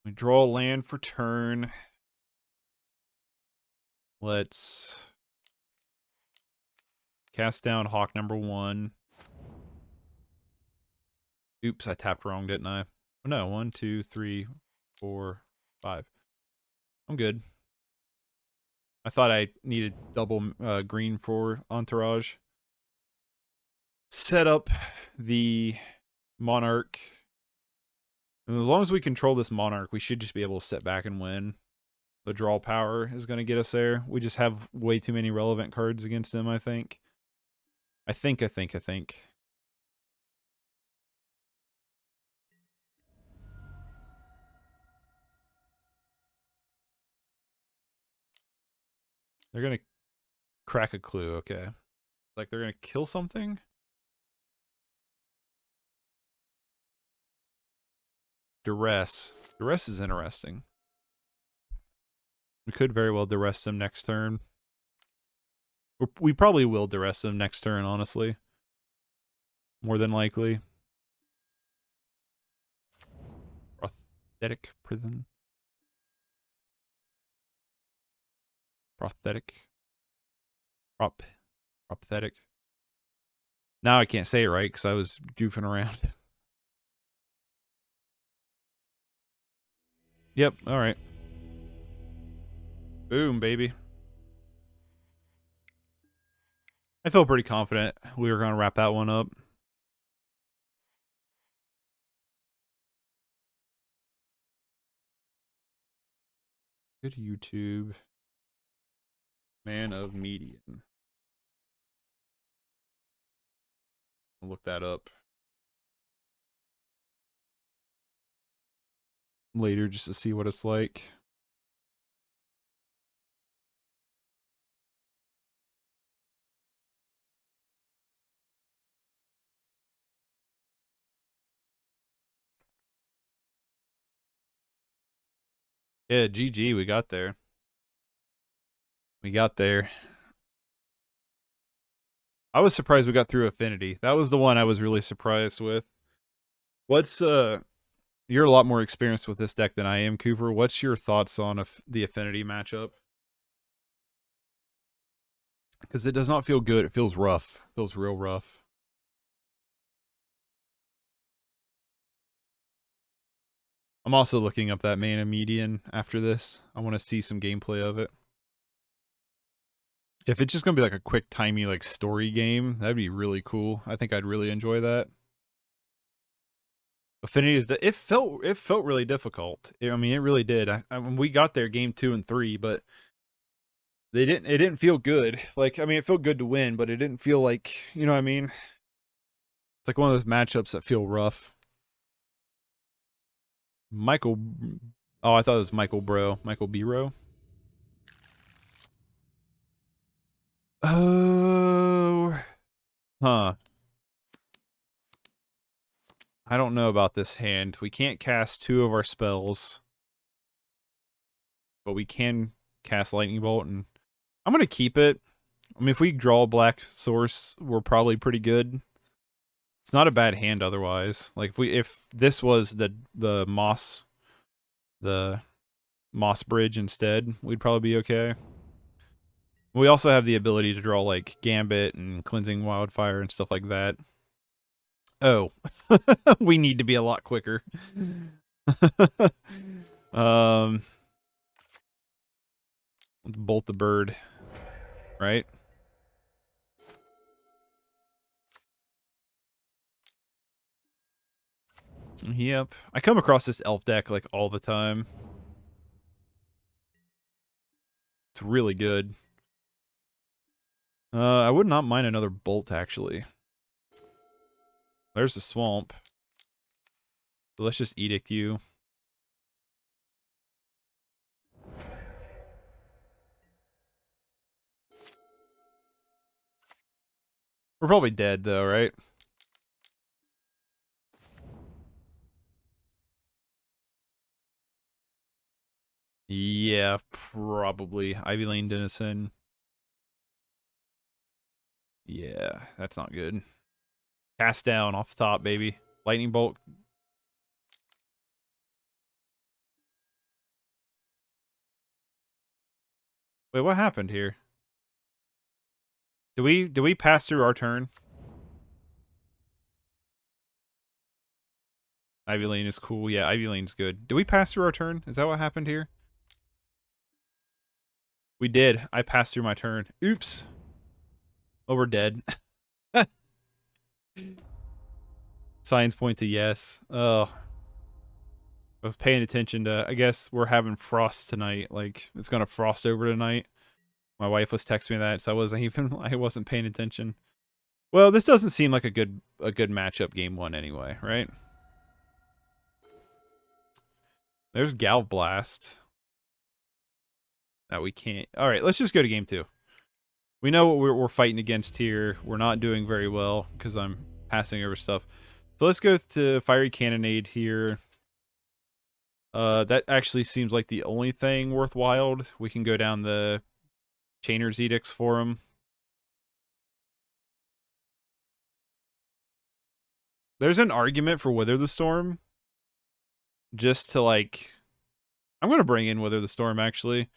We draw land for turn. Let's cast down Hawk number 1. Oops, I tapped wrong, didn't I? Oh, no, 1, 2, 3, 4, 5. I'm good. I thought I needed double green for Entourage. Set up the Monarch. And as long as we control this Monarch, we should just be able to sit back and win. The draw power is going to get us there. We just have way too many relevant cards against him, I think. I think. They're going to crack a clue, okay. Like they're going to kill something? Duress. Duress is interesting. We could very well Duress them next turn. We probably will Duress them next turn, honestly. More than likely. Prosthetic prison. Propthetic. Now I can't say it right because I was goofing around. Yep, alright. Boom, baby. I feel pretty confident we were going to wrap that one up. Good YouTube. Man of Median. I'll look that up later just to see what it's like. Yeah, GG, we got there. We got there. I was surprised we got through Affinity. That was the one I was really surprised with. What's you're a lot more experienced with this deck than I am, Cooper. What's your thoughts on the Affinity matchup? Because it does not feel good. It feels rough. It feels real rough. I'm also looking up that mana median after this. I want to see some gameplay of it. If it's just going to be like a quick, timey, like story game, that'd be really cool. I think I'd really enjoy that. Affinity is it felt really difficult. I mean, it really did. I mean, we got there game 2 and 3, but it didn't feel good. Like, I mean, it felt good to win, but it didn't feel like, you know what I mean? It's like one of those matchups that feel rough. Michael, oh, I thought it was Michael Bro. Michael Bro. Oh, huh. I don't know about this hand. We can't cast 2 of our spells, but we can cast Lightning Bolt, and I'm going to keep it. I mean, if we draw a black source, we're probably pretty good. It's not a bad hand otherwise. Like if this was the Moss Bridge instead, we'd probably be okay. We also have the ability to draw like Gambit and Cleansing Wildfire and stuff like that. Oh, we need to be a lot quicker. Bolt the bird, right? Yep. I come across this elf deck like all the time. It's really good. I would not mind another bolt actually. There's the swamp. So let's just edict you. We're probably dead though, right? Yeah, probably. Ivy Lane Denizen. Yeah, that's not good. Cast down off the top, baby. Lightning bolt. Wait, what happened here? Do we pass through our turn? Ivy Lane is cool. Yeah, Ivy Lane's good. Do we pass through our turn? Is that what happened here? We did. I passed through my turn. Oops. Oh, we're dead. Signs point to yes. Oh, I was paying attention to. I guess we're having frost tonight. Like it's gonna frost over tonight. My wife was texting me that, so I wasn't paying attention. Well, this doesn't seem like a good matchup game one anyway, right? There's Galv Blast. That we can't. All right, let's just go to game two. We know what we're fighting against here. We're not doing very well because I'm passing over stuff. So let's go to Fiery Cannonade here. That actually seems like the only thing worthwhile. We can go down the Chainer's Edicts for him. There's an argument for Wither the Storm. Just to like... I'm going to bring in Wither the Storm, actually.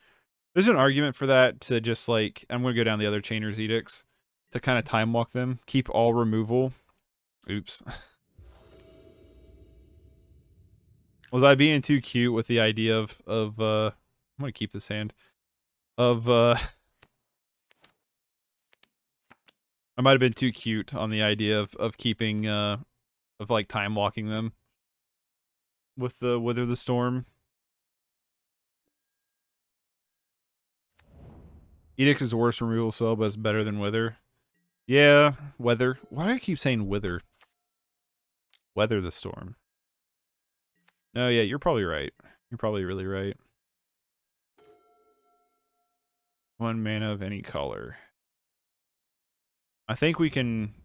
There's an argument for that to just like... I'm going to go down the other Chainer's Edicts to kind of time walk them. Keep all removal. Oops. Was I being too cute with the idea of I'm going to keep this hand. I might have been too cute on the idea of keeping of like time walking them with the Wither the Storm. Edict is the worst removal spell, but it's better than Wither. Yeah, Weather. Why do I keep saying Wither? Weather the Storm. No, yeah, you're probably right. You're probably really right. 1 mana of any color. I think we can...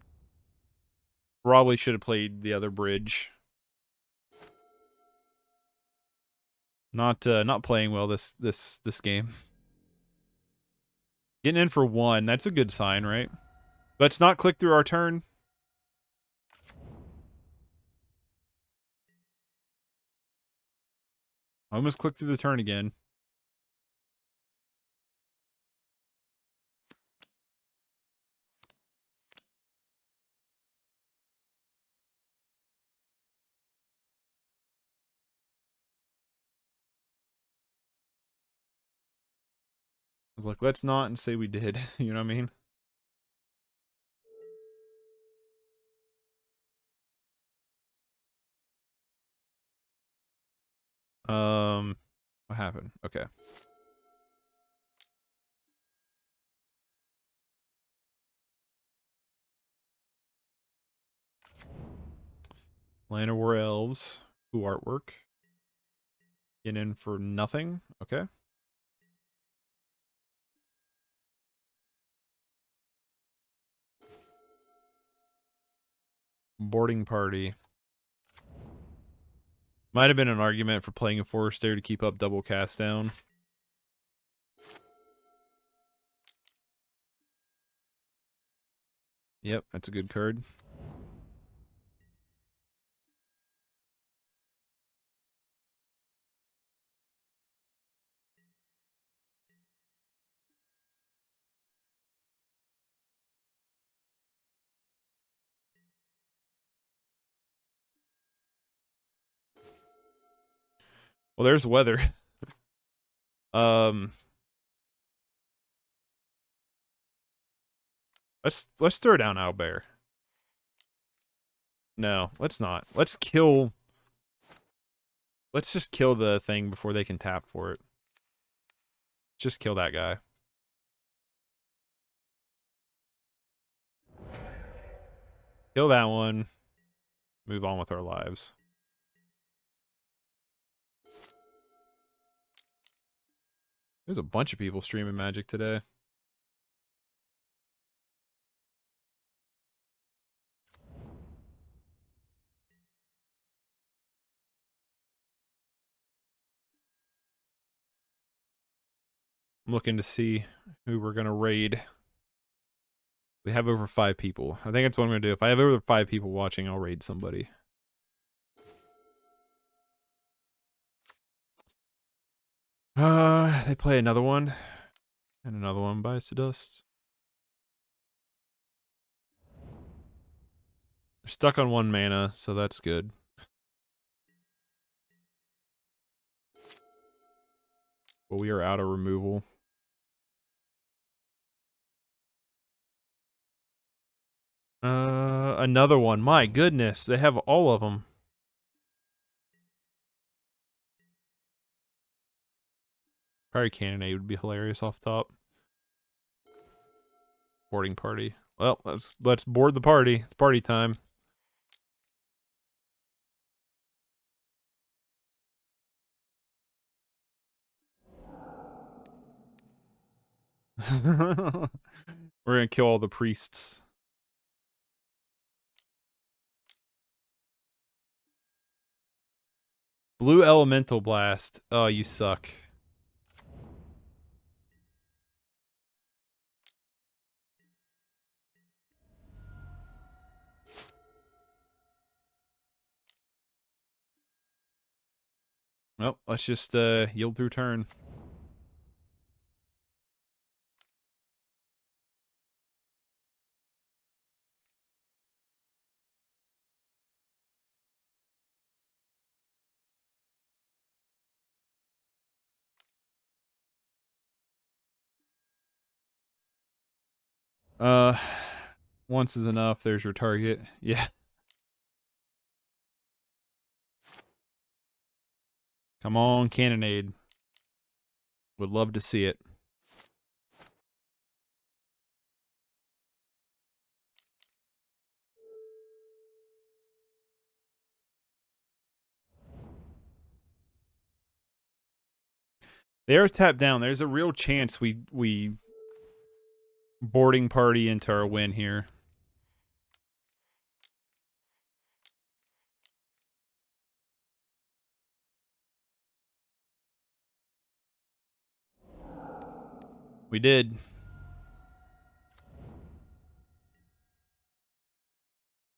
Probably should have played the other bridge. Not playing well this game. Getting in for 1, that's a good sign, right? Let's not click through our turn. I almost clicked through the turn again. I was like, let's not and say we did. You know what I mean? What happened? Okay. Llanowar Elves. Who artwork? Get in for nothing. Okay. Boarding party. Might have been an argument for playing a Forester to keep up double cast down. Yep, that's a good card. Well, there's weather. um, let's throw down Owlbear. No, let's not. Let's kill. Let's just kill the thing before they can tap for it. Just kill that guy. Kill that one. Move on with our lives. There's a bunch of people streaming Magic today. I'm looking to see who we're going to raid. We have over 5 people. I think that's what I'm going to do. If I have over 5 people watching, I'll raid somebody. They play another one. And another one bites to dust. They're stuck on 1 mana, so that's good. But we are out of removal. Another one. My goodness, they have all of them. Fiery Cannonade would be hilarious off top. Boarding party. Well, let's board the party. It's party time. We're gonna kill all the priests. Blue Elemental Blast. Oh, you suck. Well, let's just yield through turn. Once is enough. There's your target. Yeah. Come on, Cannonade. Would love to see it. They're tapped down. There's a real chance we boarding party into our win here. We did.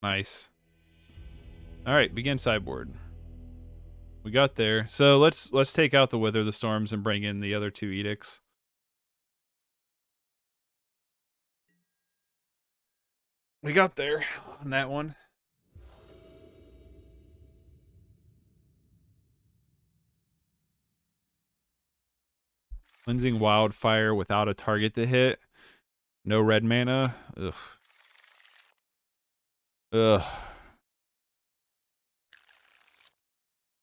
Nice. All right, begin sideboard. We got there. So let's take out the Wither the Storms and bring in the other 2 edicts. We got there on that one. Cleansing Wildfire without a target to hit. No red mana. Ugh. Ugh.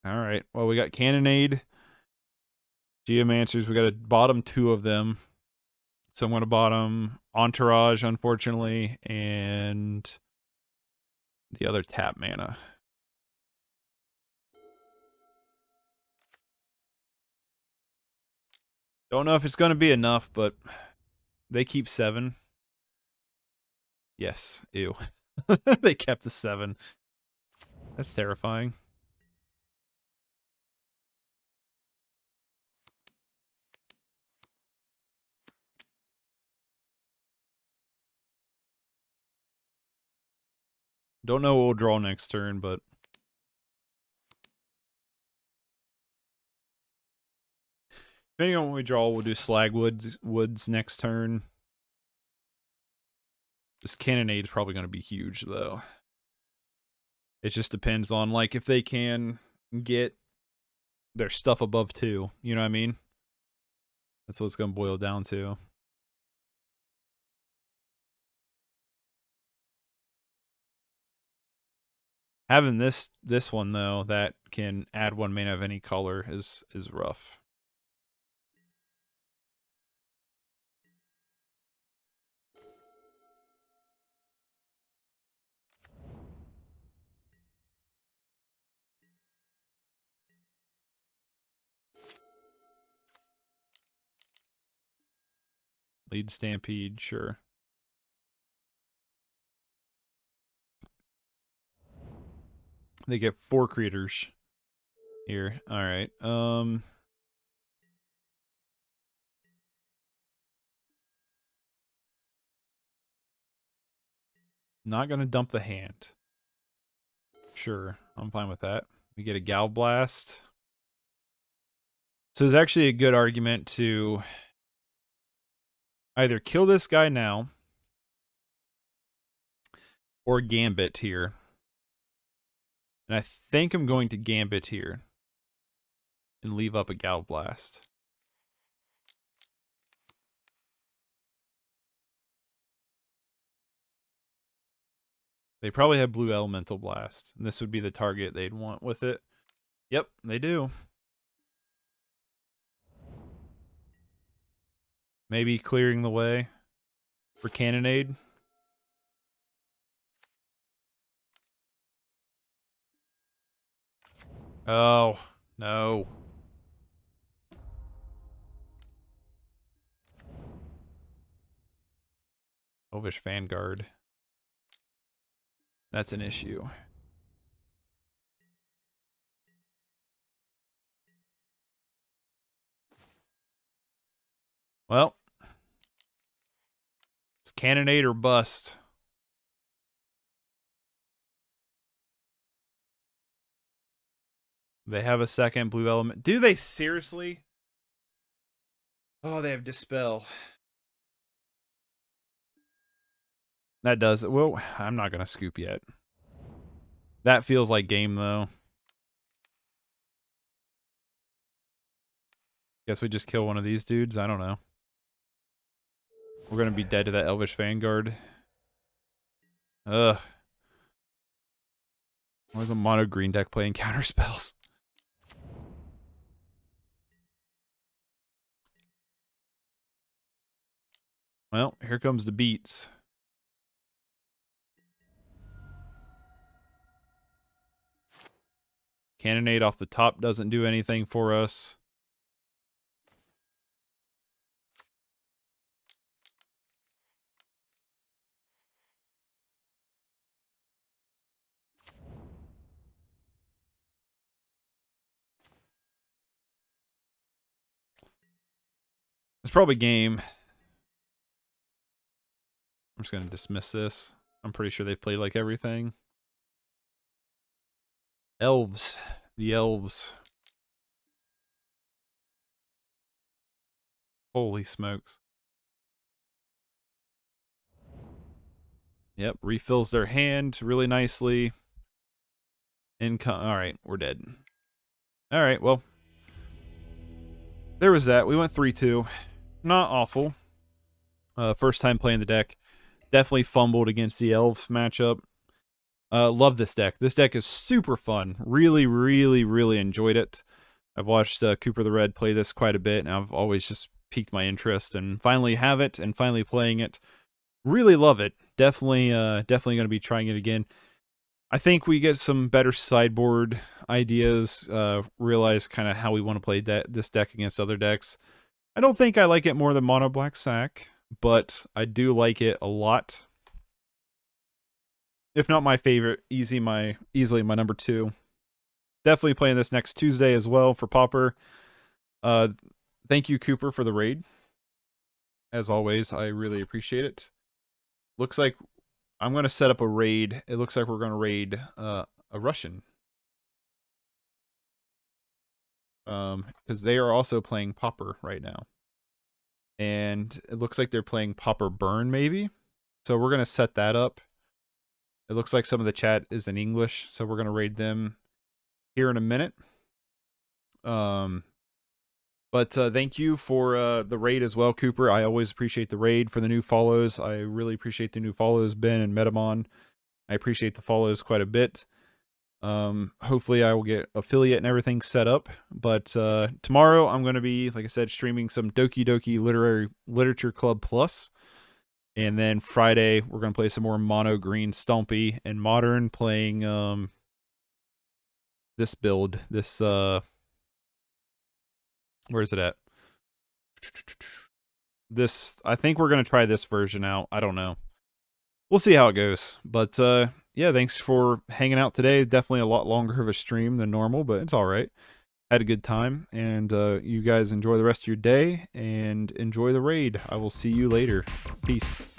Alright. Well, we got Cannonade. Geomancers. We got a bottom 2 of them. So I'm going to bottom Entourage, unfortunately, and the other tap mana. Don't know if it's going to be enough, but they keep 7. Yes. Ew. They kept the 7. That's terrifying. Don't know what we'll draw next turn, but depending on what we draw, we'll do Stagwoods next turn. This Cannonade is probably going to be huge, though. It just depends on, like, if they can get their stuff above 2. You know what I mean? That's what it's going to boil down to. Having this one, though, that can add 1 mana of any color is rough. Lead Stampede, sure. They get 4 creatures here. All right. Not going to dump the hand. Sure, I'm fine with that. We get a Gal Blast. So there's actually a good argument to either kill this guy now or Gambit here. And I think I'm going to Gambit here and leave up a Gal Blast. They probably have blue Elemental Blast, and this would be the target they'd want with it. Yep, they do. Maybe clearing the way for Cannonade. Oh, no. Elvish Vanguard. That's an issue. Well, it's Cannonade or bust. They have a second blue element. Do they seriously? Oh, they have Dispel. That does it. Well, I'm not going to scoop yet. That feels like game, though. Guess we just kill one of these dudes? I don't know. We're going to be dead to that Elvish Vanguard. Ugh. Why is a mono green deck playing counter spells? Well, here comes the beats. Cannonade off the top doesn't do anything for us. It's probably game. I'm just going to dismiss this. I'm pretty sure they've played like everything. Elves. The Elves. Holy smokes. Yep, refills their hand really nicely. Alright, we're dead. Alright, well. There was that. We went 3-2. Not awful. First time playing the deck. Definitely fumbled against the Elf matchup. Love this deck. This deck is super fun. Really, really, really enjoyed it. I've watched Cooper the Red play this quite a bit, and I've always just piqued my interest, and finally have it, and finally playing it. Really love it. Definitely going to be trying it again. I think we get some better sideboard ideas, realize kind of how we want to play this deck against other decks. I don't think I like it more than Mono Black Sack, but I do like it a lot. If not my favorite, easily my number 2. Definitely playing this next Tuesday as well for Pauper. Thank you, Cooper, for the raid. As always, I really appreciate it. Looks like I'm going to set up a raid. It looks like we're going to raid a Russian. Because they are also playing Pauper right now. And it looks like they're playing Pauper Burn, maybe. So we're going to set that up. It looks like some of the chat is in English, so we're going to raid them here in a minute. But thank you for the raid as well, Cooper. I always appreciate the raid. For the new follows, I really appreciate the new follows, Ben and Metamon. I appreciate the follows quite a bit. Hopefully I will get affiliate and everything set up. But tomorrow I'm going to be, like I said, streaming some Doki Doki Literature Club Plus. And then Friday we're going to play some more Mono Green Stompy and Modern, playing this build. This where is it at? This, I think we're going to try this version out. I don't know. We'll see how it goes. But yeah, thanks for hanging out today. Definitely a lot longer of a stream than normal, but it's all right. Had a good time, and you guys enjoy the rest of your day and enjoy the raid. I will see you later. Peace.